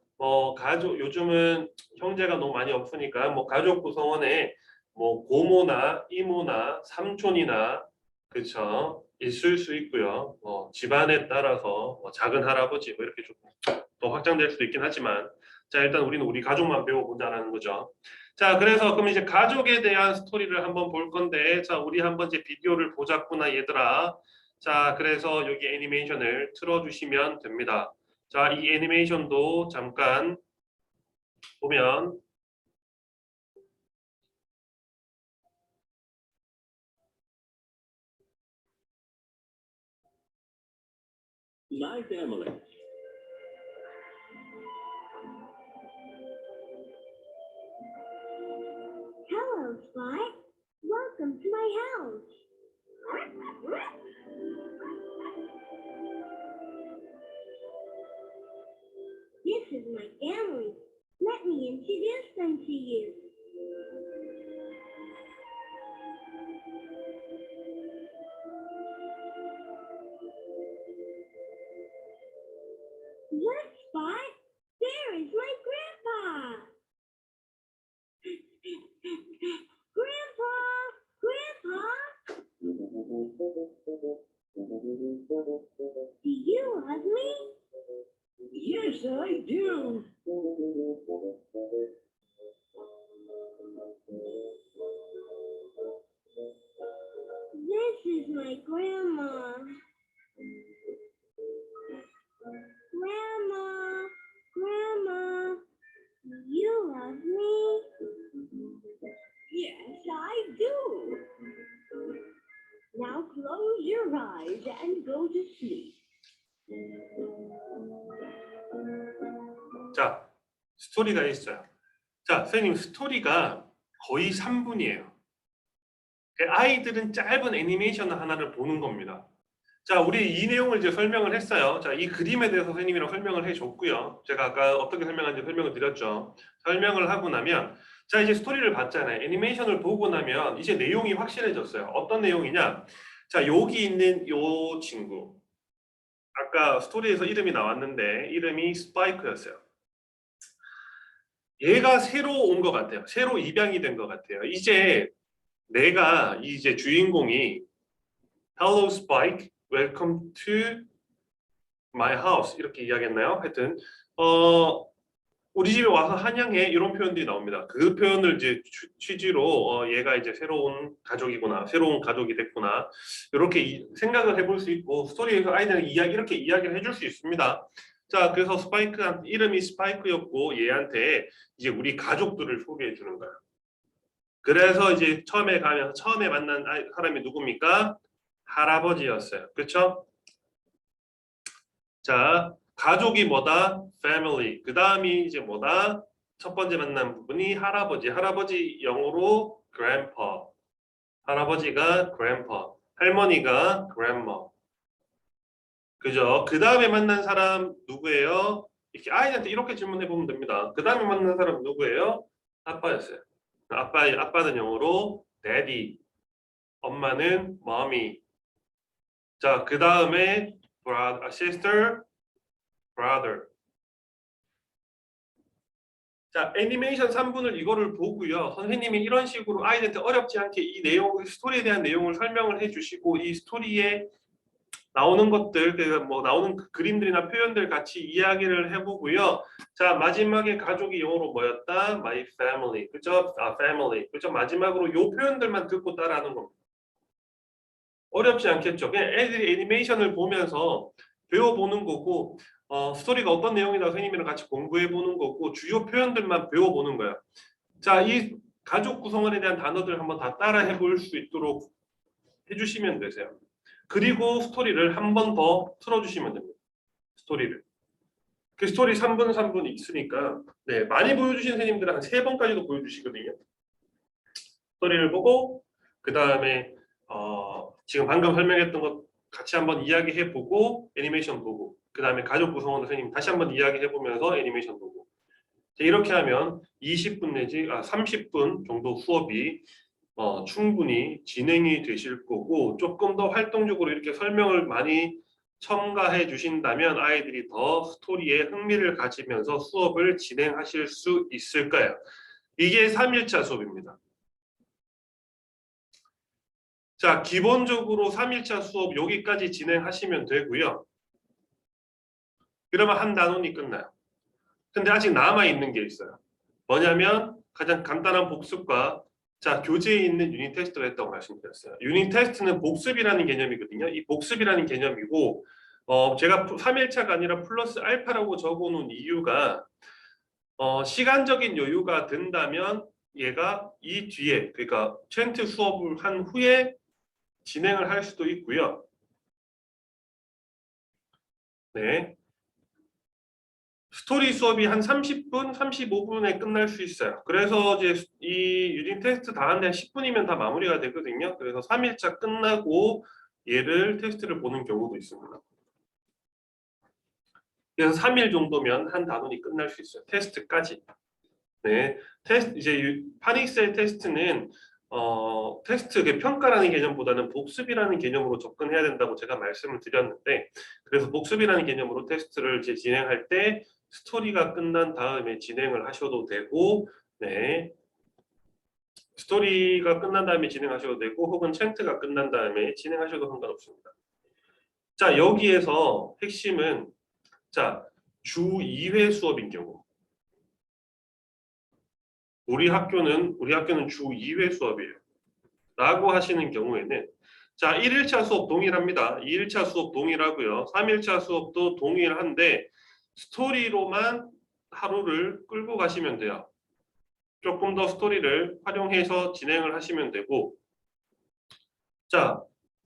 가족 요즘은 형제가 너무 많이 없으니까 뭐 가족 구성원에 뭐 고모나 이모나 삼촌이나 그쵸 있을 수 있고요. 집안에 따라서 작은 할아버지 뭐 이렇게 조금 더 확장될 수도 있긴 하지만 자 일단 우리는 우리 가족만 배워보자라는 거죠. 자 그래서 그럼 이제 가족에 대한 스토리를 한번 볼 건데 자 우리 한번 이제 비디오를 보자꾸나 얘들아. 자 그래서 여기 애니메이션을 틀어주시면 됩니다. 자, 이 애니메이션도 잠깐 보면 My family. Hello, Spot. Welcome to my house. This is my family. Let me introduce them to you. Look, Spot. There is my grandpa. Grandpa! Grandpa! Do you love me? Yes, I do. This is my grandma. Grandma, Grandma, do you love me? Yes, I do. Now close your eyes and go to sleep. 자 스토리가 있어요. 자 선생님 스토리가 거의 3분이에요. 아이들은 짧은 애니메이션 하나를 보는 겁니다. 자 우리 이 내용을 이제 설명을 했어요. 자 이 그림에 대해서 선생님이랑 설명을 해줬고요. 제가 아까 어떻게 설명하는지 설명을 드렸죠. 설명을 하고 나면 자 이제 스토리를 봤잖아요. 애니메이션을 보고 나면 이제 내용이 확실해졌어요. 어떤 내용이냐? 자 여기 있는 요 친구 아까 스토리에서 이름이 나왔는데 이름이 스파이크였어요. 얘가 새로 온 것 같아요. 새로 입양이 된 것 같아요. 이제 내가 이제 주인공이 Hello Spike, welcome to my house 이렇게 이야기했나요? 하여튼 우리 집에 와서 환영해 이런 표현들이 나옵니다. 그 표현을 이제 취지로 얘가 이제 새로운 가족이구나, 새로운 가족이 됐구나 이렇게 생각을 해볼 수 있고 스토리에서 아이들은 이렇게 이야기를 해줄 수 있습니다. 자 그래서 스파이크 이름이 스파이크였고 얘한테 이제 우리 가족들을 소개해 주는 거야. 그래서 이제 처음에 가면 처음에 만난 사람이 누굽니까? 할아버지였어요. 그렇죠? 자, 가족이 뭐다? family. 그 다음이 이제 뭐다? 첫 번째 만난 부분이 할아버지. 할아버지 영어로 grandpa. 할아버지가 grandpa. 할머니가 grandma. 그죠? 그 다음에 만난 사람 누구예요? 이렇게 아이한테 이렇게 질문해 보면 됩니다. 그 다음에 만난 사람 누구예요? 아빠였어요. 아빠는 영어로 daddy. 엄마는 mommy. 자, 그 다음에 sister, brother. 자, 애니메이션 3분을 이거를 보고요. 선생님이 이런 식으로 아이한테 어렵지 않게 이 내용, 스토리에 대한 내용을 설명을 해주시고 이 스토리에 나오는 것들, 뭐 나오는 그림들이나 표현들 같이 이야기를 해보고요. 자, 마지막에 가족이 영어로 뭐였다? My family. 그죠? family. 그죠? 마지막으로 요 표현들만 듣고 따라하는 겁니다. 어렵지 않겠죠? 그냥 애들이 애니메이션을 보면서 배워보는 거고 스토리가 어떤 내용이다 선생님이랑 같이 공부해보는 거고 주요 표현들만 배워보는 거야. 자, 이 가족 구성원에 대한 단어들 한번 다 따라 해볼 수 있도록 해주시면 되세요. 그리고 스토리를 한 번 더 틀어주시면 됩니다. 스토리를. 그 스토리 3분 3분 있으니까 네, 많이 보여주신 선생님들은 한 3번까지도 보여주시거든요. 스토리를 보고 그 다음에 지금 방금 설명했던 것 같이 한번 이야기해보고 애니메이션 보고 그 다음에 가족 구성원 선생님 다시 한번 이야기해보면서 애니메이션 보고 이렇게 하면 20분 내지 30분 정도 수업이 충분히 진행이 되실 거고 조금 더 활동적으로 이렇게 설명을 많이 첨가해 주신다면 아이들이 더 스토리에 흥미를 가지면서 수업을 진행하실 수 있을 거예요. 이게 3일차 수업입니다. 자, 기본적으로 3일차 수업 여기까지 진행하시면 되고요. 그러면 한 단원이 끝나요. 근데 아직 남아있는 게 있어요. 뭐냐면 가장 간단한 복습과 자, 교재에 있는 유닛 테스트가 있다고 말씀드렸어요. 유닛 테스트는 복습이라는 개념이거든요. 이 복습이라는 개념이고 제가 3일차가 아니라 플러스 알파라고 적어놓은 이유가 시간적인 여유가 된다면 얘가 이 뒤에 그러니까 챈트 수업을 한 후에 진행을 할 수도 있고요. 네. 스토리 수업이 한 30분, 35분에 끝날 수 있어요. 그래서 이제 이 유닛 테스트 다 하는데 10분이면 다 마무리가 되거든요. 그래서 3일차 끝나고 얘를 테스트를 보는 경우도 있습니다. 그래서 3일 정도면 한 단원이 끝날 수 있어요. 테스트까지. 네, 테스트 이제 파닉셀 테스트는 테스트 평가라는 개념보다는 복습이라는 개념으로 접근해야 된다고 제가 말씀을 드렸는데 그래서 복습이라는 개념으로 테스트를 이제 진행할 때 스토리가 끝난 다음에 진행을 하셔도 되고 네. 스토리가 끝난 다음에 진행하셔도 되고 혹은 챈트가 끝난 다음에 진행하셔도 상관없습니다. 자, 여기에서 핵심은 자, 주 2회 수업인 경우 우리 학교는 주 2회 수업이에요. 라고 하시는 경우에는 자, 1일차 수업 동일합니다. 2일차 수업 동일하고요. 3일차 수업도 동일한데 스토리로만 하루를 끌고 가시면 돼요. 조금 더 스토리를 활용해서 진행을 하시면 되고 자,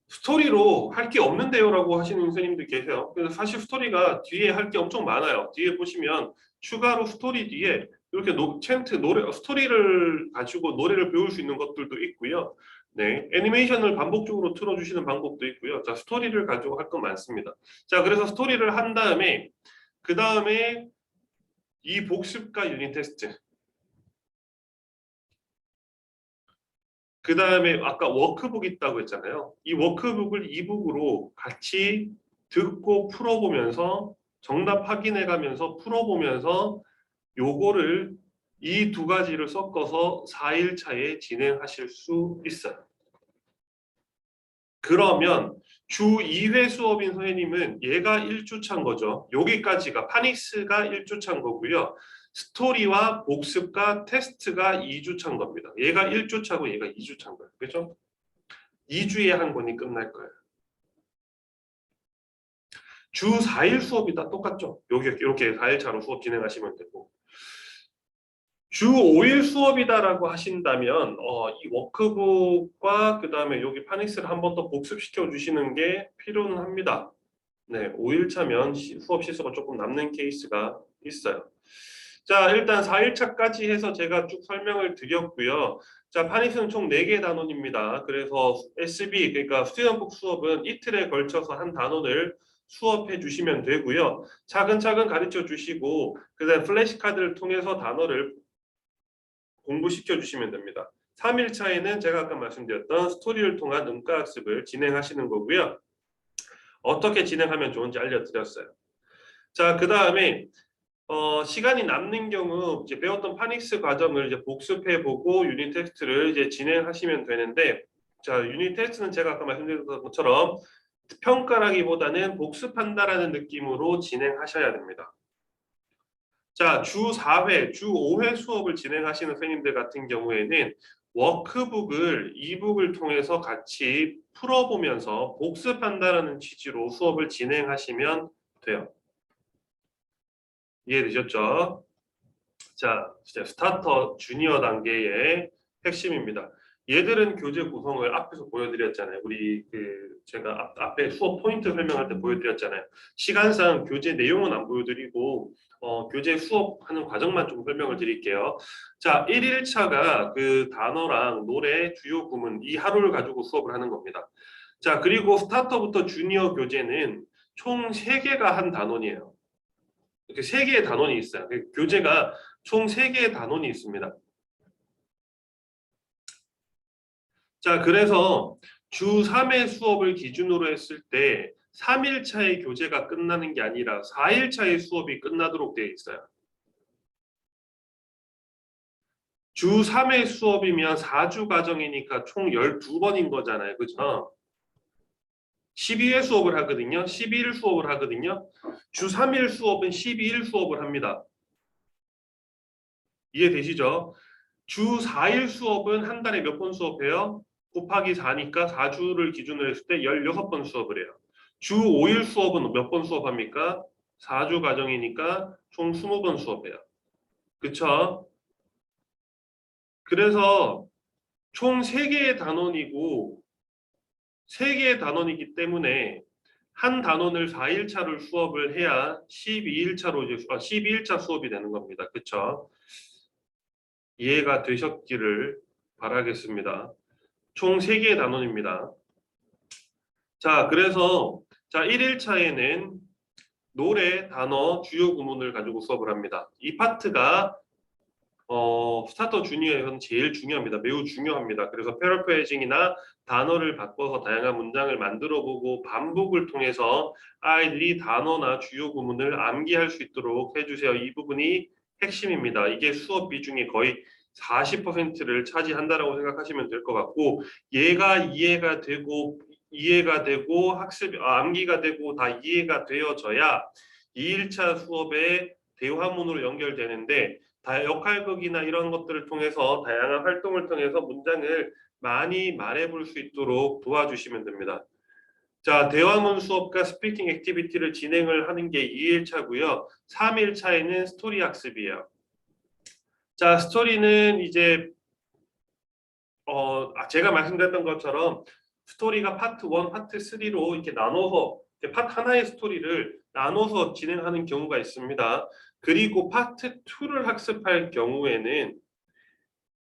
스토리로 할 게 없는데요 라고 하시는 선생님들 계세요. 그래서 사실 스토리가 뒤에 할 게 엄청 많아요. 뒤에 보시면 추가로 스토리 뒤에 이렇게 챈트 노래 스토리를 가지고 노래를 배울 수 있는 것들도 있고요. 네, 애니메이션을 반복적으로 틀어주시는 방법도 있고요. 자, 스토리를 가지고 할 건 많습니다. 자, 그래서 스토리를 한 다음에 그 다음에 이 복습과 유닛 테스트 그 다음에 아까 워크북 있다고 했잖아요. 이 워크북을 이북으로 같이 듣고 풀어보면서 정답 확인해가면서 풀어보면서 요거를 이 두 가지를 섞어서 4일차에 진행하실 수 있어요. 그러면 주 2회 수업인 선생님은 얘가 1주차인 거죠. 여기까지가 파닉스가 1주차인 거고요. 스토리와 복습과 테스트가 2주차인 겁니다. 얘가 1주차고 얘가 2주차인 거예요. 그렇죠? 2주에 한 권이 끝날 거예요. 주 4일 수업이 다 똑같죠. 여기 이렇게 4일차로 수업 진행하시면 되고 주 5일 수업이다라고 하신다면 이 워크북과 그 다음에 여기 파닉스를 한 번 더 복습시켜 주시는 게 필요는 합니다. 네, 5일 차면 수업 시수가 조금 남는 케이스가 있어요. 자, 일단 4일차까지 해서 제가 쭉 설명을 드렸고요. 자, 파닉스는 총 4개 단원입니다. 그래서 SB, 그러니까 스튜던북 수업은 이틀에 걸쳐서 한 단원을 수업해 주시면 되고요. 차근차근 가르쳐 주시고 그다음 플래시카드를 통해서 단어를 공부시켜 주시면 됩니다. 3일차에는 제가 아까 말씀드렸던 스토리를 통한 음가학습을 진행하시는 거고요. 어떻게 진행하면 좋은지 알려드렸어요. 자, 그 다음에 시간이 남는 경우 이제 배웠던 파닉스 과정을 이제 복습해보고 유닛 테스트를 이제 진행하시면 되는데, 자, 유닛 테스트는 제가 아까 말씀드렸던 것처럼 평가라기보다는 복습한다라는 느낌으로 진행하셔야 됩니다. 자, 주 4회, 주 5회 수업을 진행하시는 선생님들 같은 경우에는 워크북을 이북을 통해서 같이 풀어보면서 복습한다라는 취지로 수업을 진행하시면 돼요. 이해되셨죠? 자, 이제 스타터 주니어 단계의 핵심입니다. 얘들은 교재 구성을 앞에서 보여드렸잖아요. 우리 제가 앞에 수업 포인트 설명할 때 보여드렸잖아요. 시간상 교재 내용은 안 보여드리고 교재 수업하는 과정만 좀 설명을 드릴게요. 자, 1일차가 그 단어랑 노래, 주요 구문 이 하루를 가지고 수업을 하는 겁니다. 자, 그리고 스타터부터 주니어 교재는 총 3개가 한 단원이에요. 이렇게 3개의 단원이 있어요. 교재가 총 3개의 단원이 있습니다. 자, 그래서 주 3회 수업을 기준으로 했을 때 3일차의 교재가 끝나는 게 아니라 4일차의 수업이 끝나도록 되어 있어요. 주 3회 수업이면 4주 과정이니까 총 12번인 거잖아요. 그죠? 12회 수업을 하거든요. 12일 수업을 하거든요. 주 3일 수업은 12일 수업을 합니다. 이해되시죠? 주 4일 수업은 한 달에 몇 번 수업해요? 곱하기 4니까 4주를 기준으로 했을 때 16번 수업을 해요. 주 5일 수업은 몇 번 수업합니까? 4주 과정이니까 총 20번 수업해요. 그쵸? 그래서 총 3개의 단원이고 3개의 단원이기 때문에 한 단원을 4일차를 수업을 해야 12일차로 이제 12일차 수업이 되는 겁니다. 그쵸? 이해가 되셨기를 바라겠습니다. 총 3개의 단원입니다. 자, 그래서 자 1일차에는 노래, 단어, 주요 구문을 가지고 수업을 합니다. 이 파트가 스타터 주니어에서는 제일 중요합니다. 매우 중요합니다. 그래서 패러프레이징이나 단어를 바꿔서 다양한 문장을 만들어보고 반복을 통해서 아이들이 단어나 주요 구문을 암기할 수 있도록 해주세요. 이 부분이 핵심입니다. 이게 수업 비중이 거의 40%를 차지한다라고 생각하시면 될 것 같고, 얘가 이해가 되고 암기가 되고 다 이해가 되어져야 2일차 수업의 대화문으로 연결되는데, 역할극이나 이런 것들을 통해서 다양한 활동을 통해서 문장을 많이 말해볼 수 있도록 도와주시면 됩니다. 자, 대화문 수업과 스피킹 액티비티를 진행을 하는 게 2일차고요. 3일차에는 스토리 학습이에요. 자, 스토리는 이제 제가 말씀드렸던 것처럼 스토리가 파트 1, 파트 3로 이렇게 나눠서 파트 하나의 스토리를 나눠서 진행하는 경우가 있습니다. 그리고 파트 2를 학습할 경우에는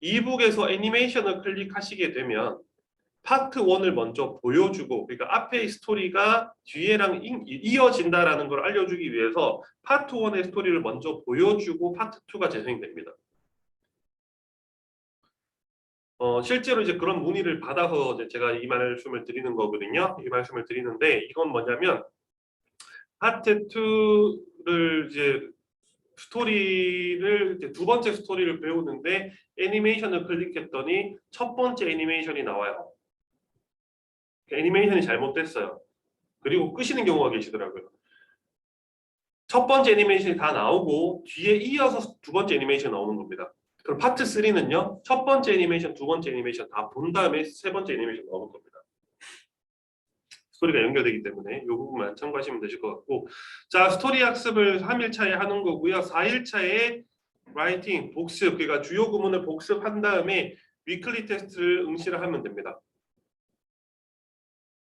이북에서 애니메이션을 클릭하시게 되면 파트 1을 먼저 보여주고, 그러니까 앞의 스토리가 뒤에랑 이어진다라는 걸 알려주기 위해서 파트 1의 스토리를 먼저 보여주고 파트 2가 재생이 됩니다. 실제로 이제 그런 문의를 받아서 이제 제가 이 말씀을 드리는 거거든요. 이 말씀을 드리는데, 이건 뭐냐면 파트 2를 이제 스토리를 이제 두 번째 스토리를 배우는데 애니메이션을 클릭했더니 첫 번째 애니메이션이 나와요. 애니메이션이 잘못됐어요. 그리고 끄시는 경우가 계시더라고요. 첫 번째 애니메이션이 다 나오고 뒤에 이어서 두 번째 애니메이션 나오는 겁니다. 그럼 파트 3는요, 첫 번째 애니메이션, 두 번째 애니메이션 다 본 다음에 세 번째 애니메이션 나오는 겁니다. 스토리가 연결되기 때문에 이 부분만 참고하시면 되실 것 같고, 자, 스토리 학습을 3일차에 하는 거고요. 4일차에 writing 복습, 그러니까 주요 구문을 복습한 다음에 위클리 테스트를 응시를 하면 됩니다.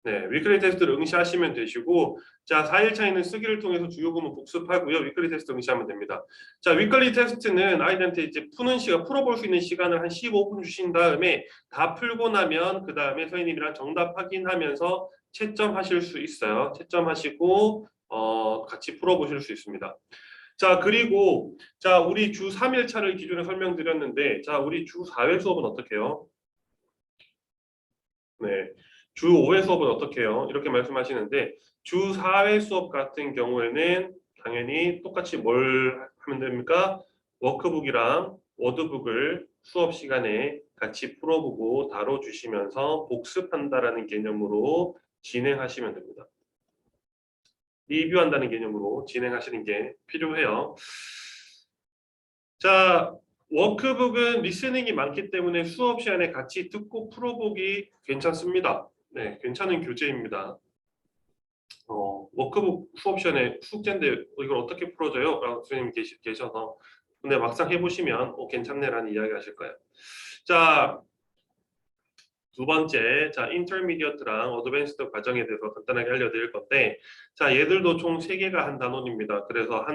네, 위클리 테스트를 응시하시면 되시고, 자, 4일차에는 쓰기를 통해서 주요 구문 복습하고요. 위클리 테스트 응시하면 됩니다. 자, 위클리 테스트는 아이들한테 이제 푸는 시간, 풀어볼 수 있는 시간을 한 15분 주신 다음에 다 풀고 나면 그 다음에 선생님이랑 정답 확인하면서 채점하실 수 있어요. 채점하시고 같이 풀어보실 수 있습니다. 자, 그리고 자, 우리 주 3일차를 기준에 설명드렸는데, 자, 우리 주 4회 수업은 어떻게 해요? 네. 주 5회 수업은 어떻게 해요? 이렇게 말씀하시는데 주 4회 수업 같은 경우에는 당연히 똑같이 뭘 하면 됩니까? 워크북이랑 워드북을 수업 시간에 같이 풀어보고 다뤄주시면서 복습한다라는 개념으로 진행하시면 됩니다. 리뷰한다는 개념으로 진행하시는 게 필요해요. 자, 워크북은 리스닝이 많기 때문에 수업 시간에 같이 듣고 풀어보기 괜찮습니다. 네, 괜찮은 교재입니다. 워크북 수업 시간에 숙제인데 이걸 어떻게 풀어줘요? 라고 선생님 계셔서 근데 막상 해보시면 괜찮네라는 이야기 하실 거예요. 자, 두 번째, 자, 인터미디어트랑 어드밴스드 과정에 대해서 간단하게 알려드릴 건데, 자, 얘들도 총 3개가 한 단원입니다. 그래서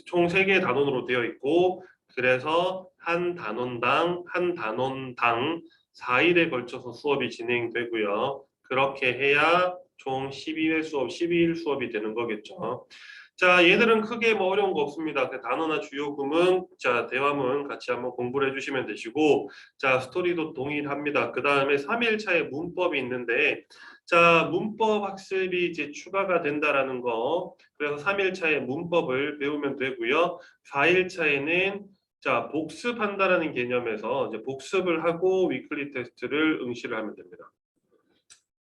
총 3개의 단원으로 되어 있고, 그래서 한 단원당 4일에 걸쳐서 수업이 진행되고요. 그렇게 해야 총 12회 수업, 12일 수업이 되는 거겠죠. 자, 얘들은 크게 뭐 어려운 거 없습니다. 그 단어나 주요 구문, 자, 대화문 같이 한번 공부를 해주시면 되시고, 자, 스토리도 동일합니다. 그 다음에 3일차에 문법이 있는데, 자, 문법 학습이 이제 추가가 된다라는 거, 그래서 3일차에 문법을 배우면 되고요. 4일차에는 자, 복습한다라는 개념에서 이제 복습을 하고 위클리 테스트를 응시를 하면 됩니다.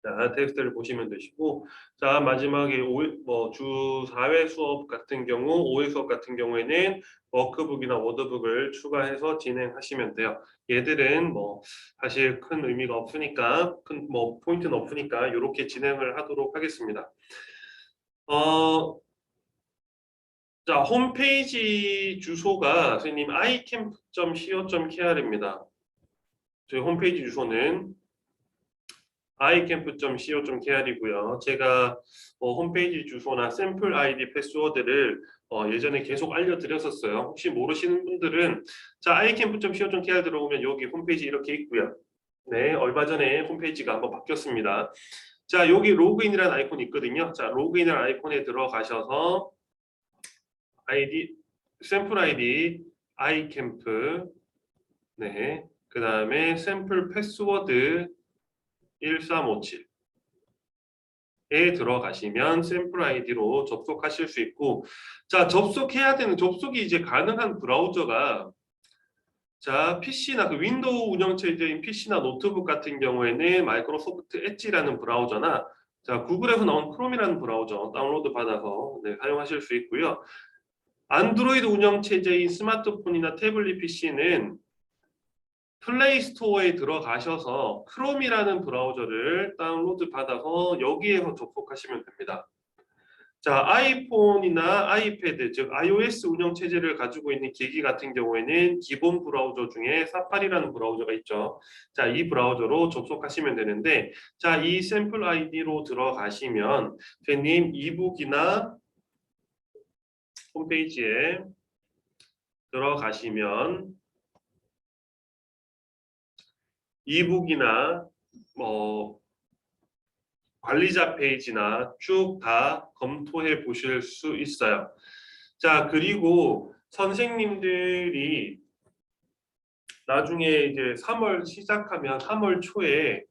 자, 텍스트를 보시면 되시고, 자, 마지막에 주 4회 수업 같은 경우, 5회 수업 같은 경우에는 워크북이나 워드북을 추가해서 진행하시면 돼요. 얘들은 뭐 사실 큰 의미가 없으니까, 큰 뭐 포인트는 없으니까 이렇게 진행을 하도록 하겠습니다. 자, 홈페이지 주소가 선생님 iCamp.co.kr입니다. 저희 홈페이지 주소는 iCamp.co.kr이고요. 제가 홈페이지 주소나 샘플 아이디 패스워드를 예전에 계속 알려드렸었어요. 혹시 모르시는 분들은 자, iCamp.co.kr 들어오면 여기 홈페이지 이렇게 있고요. 네, 얼마 전에 홈페이지가 한번 바뀌었습니다. 자, 여기 로그인이라는 아이콘이 있거든요. 자, 로그인이라는 아이콘에 들어가셔서 샘플 아이디 iCamp, 네, 그 다음에 샘플 패스워드 1357에 들어가시면 샘플 아이디로 접속하실 수 있고, 자, 접속이 이제 가능한 브라우저가 자, PC나 그 윈도우 운영체제인 PC나 노트북 같은 경우에는 마이크로소프트 엣지라는 브라우저나 자, 구글에서 나온 크롬이라는 브라우저 다운로드 받아서 사용하실 수 있고요. 안드로이드 운영체제인 스마트폰이나 태블릿 PC는 플레이 스토어에 들어가셔서 크롬이라는 브라우저를 다운로드 받아서 여기에서 접속하시면 됩니다. 자, 아이폰이나 아이패드, 즉 iOS 운영체제를 가지고 있는 기기 같은 경우에는 기본 브라우저 중에 사파리라는 브라우저가 있죠. 자, 이 브라우저로 접속하시면 되는데, 자, 이 샘플 아이디로 들어가시면 선생님 이북이나 홈페이지에 들어가시면 이북이나 관리자 페이지나 쭉 다 검토해 보실 수 있어요. 자, 그리고 선생님들이 나중에 이제 3월 시작하면 3월 초에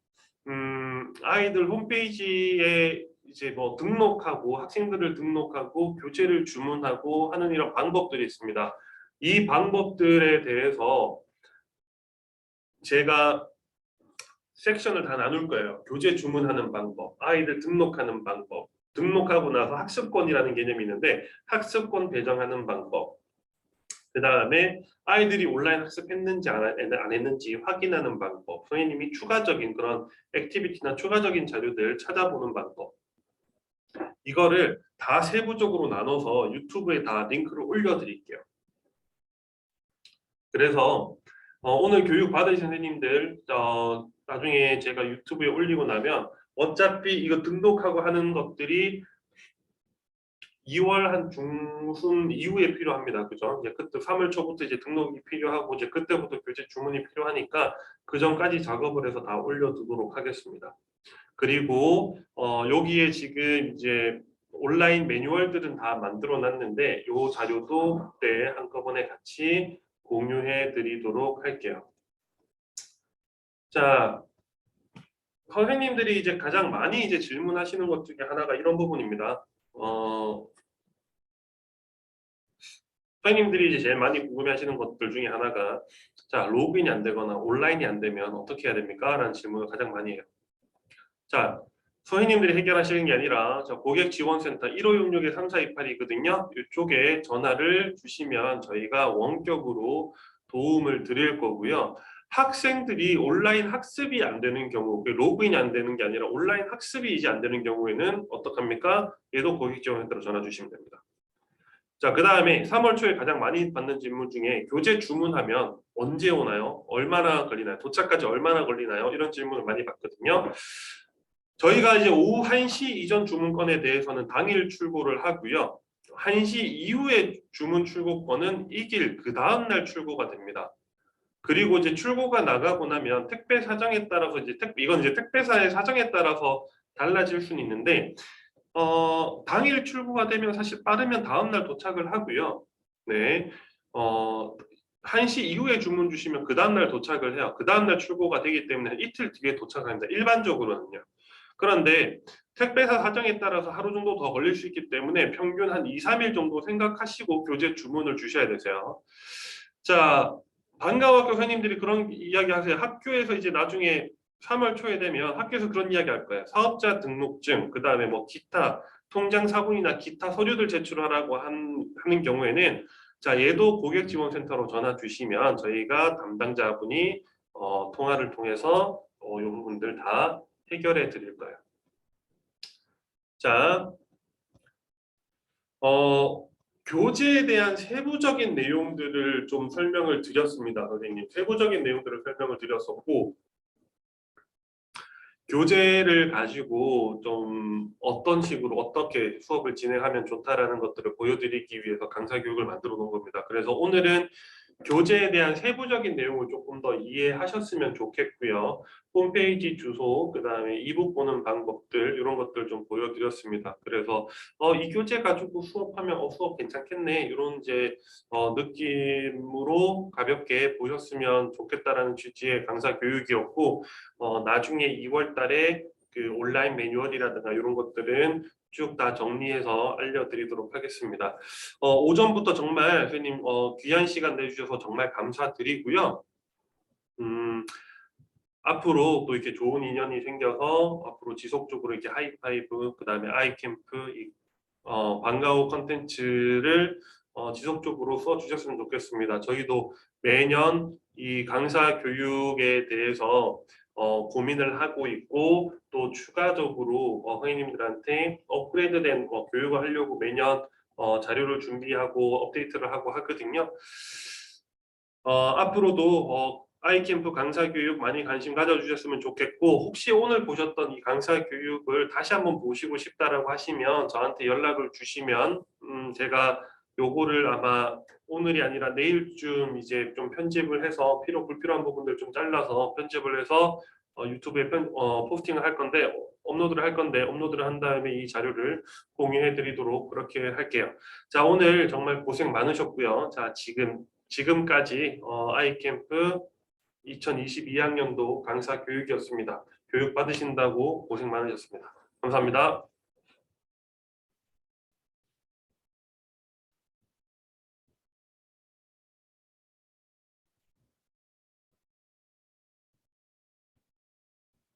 아이들 홈페이지에 이제 뭐 등록하고 학생들을 등록하고 교재를 주문하고 하는 이런 방법들이 있습니다. 이 방법들에 대해서 제가 섹션을 다 나눌 거예요. 교재 주문하는 방법, 아이들 등록하는 방법, 등록하고 나서 학습권이라는 개념이 있는데 학습권 배정하는 방법, 그 다음에 아이들이 온라인 학습했는지 안 했는지 확인하는 방법, 선생님이 추가적인 그런 액티비티나 추가적인 자료들 찾아보는 방법, 이거를 다 세부적으로 나눠서 유튜브에 다 링크를 올려드릴게요. 그래서 오늘 교육 받으신 선생님들 나중에 제가 유튜브에 올리고 나면 어차피 이거 등록하고 하는 것들이 2월 한 중순 이후에 필요합니다. 그죠? 이제 그때 3월 초부터 이제 등록이 필요하고 이제 그때부터 교재 주문이 필요하니까 그 전까지 작업을 해서 다 올려두도록 하겠습니다. 그리고 여기에 지금 이제 온라인 매뉴얼들은 다 만들어 놨는데 이 자료도 그때 한꺼번에 같이 공유해 드리도록 할게요. 자, 선생님들이 이제 가장 많이 이제 질문하시는 것 중에 하나가 이런 부분입니다. 선생님들이 이제 제일 많이 궁금해하시는 것들 중에 하나가 자, 로그인이 안 되거나 온라인이 안 되면 어떻게 해야 됩니까? 라는 질문을 가장 많이 해요. 자, 선생님들이 해결하시는 게 아니라 고객지원센터 1566-3428이거든요. 이쪽에 전화를 주시면 저희가 원격으로 도움을 드릴 거고요. 학생들이 온라인 학습이 안 되는 경우, 로그인이 안 되는 게 아니라 온라인 학습이 이제 안 되는 경우에는 어떡합니까? 얘도 고객지원센터로 전화 주시면 됩니다. 자, 그 다음에 3월 초에 가장 많이 받는 질문 중에 교재 주문하면 언제 오나요? 얼마나 걸리나요? 도착까지 얼마나 걸리나요? 이런 질문을 많이 받거든요. 저희가 이제 오후 1시 이전 주문건에 대해서는 당일 출고를 하고요. 1시 이후에 주문 출고건은 이길 그 다음날 출고가 됩니다. 그리고 이제 출고가 나가고 나면 택배 사정에 따라서 이건 이제 택배사의 사정에 따라서 달라질 수는 있는데 당일 출고가 되면 사실 빠르면 다음날 도착을 하고요. 네. 1시 이후에 주문 주시면 그 다음날 도착을 해요. 그 다음날 출고가 되기 때문에 이틀 뒤에 도착합니다. 일반적으로는요. 그런데 택배사 사정에 따라서 하루 정도 더 걸릴 수 있기 때문에 평균 한 2, 3일 정도 생각하시고 교재 주문을 주셔야 되세요. 자, 방과학교 선생님들이 그런 이야기 하세요. 학교에서 이제 나중에 3월 초에 되면 학교에서 그런 이야기 할 거예요. 사업자 등록증, 그 다음에 뭐 기타, 통장 사본이나 기타 서류들 제출하라고 하는 경우에는 자, 얘도 고객지원센터로 전화 주시면 저희가 담당자분이 통화를 통해서 이 부분들 다 해결해 드릴 거예요. 자, 교재에 대한 세부적인 내용들을 좀 설명을 드렸습니다, 선생님. 세부적인 내용들을 설명을 드렸었고, 교재를 가지고 좀 어떤 식으로 어떻게 수업을 진행하면 좋다라는 것들을 보여드리기 위해서 강사 교육을 만들어 놓은 겁니다. 그래서 오늘은 교재에 대한 세부적인 내용을 조금 더 이해하셨으면 좋겠고요. 홈페이지 주소, 그 다음에 이북 보는 방법들 이런 것들 좀 보여드렸습니다. 그래서 이 교재 가지고 수업하면 수업 괜찮겠네 이런 이제 느낌으로 가볍게 보셨으면 좋겠다라는 취지의 강사 교육이었고 나중에 2월 달에 그 온라인 매뉴얼이라든가 이런 것들은 쭉 다 정리해서 알려드리도록 하겠습니다. 오전부터 정말 선생님 귀한 시간 내주셔서 정말 감사드리고요. 앞으로 또 이렇게 좋은 인연이 생겨서 앞으로 지속적으로 이렇게 하이파이브, 그 다음에 아이캠프, 방과후 컨텐츠를 지속적으로 써주셨으면 좋겠습니다. 저희도 매년 이 강사 교육에 대해서 고민을 하고 있고 또 추가적으로 선생님들한테 업그레이드된 교육을 하려고 매년 자료를 준비하고 업데이트를 하고 하거든요. 앞으로도 아이캠프 강사 교육 많이 관심 가져주셨으면 좋겠고 혹시 오늘 보셨던 이 강사 교육을 다시 한번 보시고 싶다라고 하시면 저한테 연락을 주시면 제가 요거를 아마 오늘이 아니라 내일쯤 이제 좀 편집을 해서 불필요한 부분들 좀 잘라서 편집을 해서 유튜브에 포스팅을 할 건데 업로드를 한 다음에 이 자료를 공유해 드리도록 그렇게 할게요. 자, 오늘 정말 고생 많으셨고요. 자, 지금까지 아이캠프 2022학년도 강사 교육이었습니다. 교육 받으신다고 고생 많으셨습니다. 감사합니다.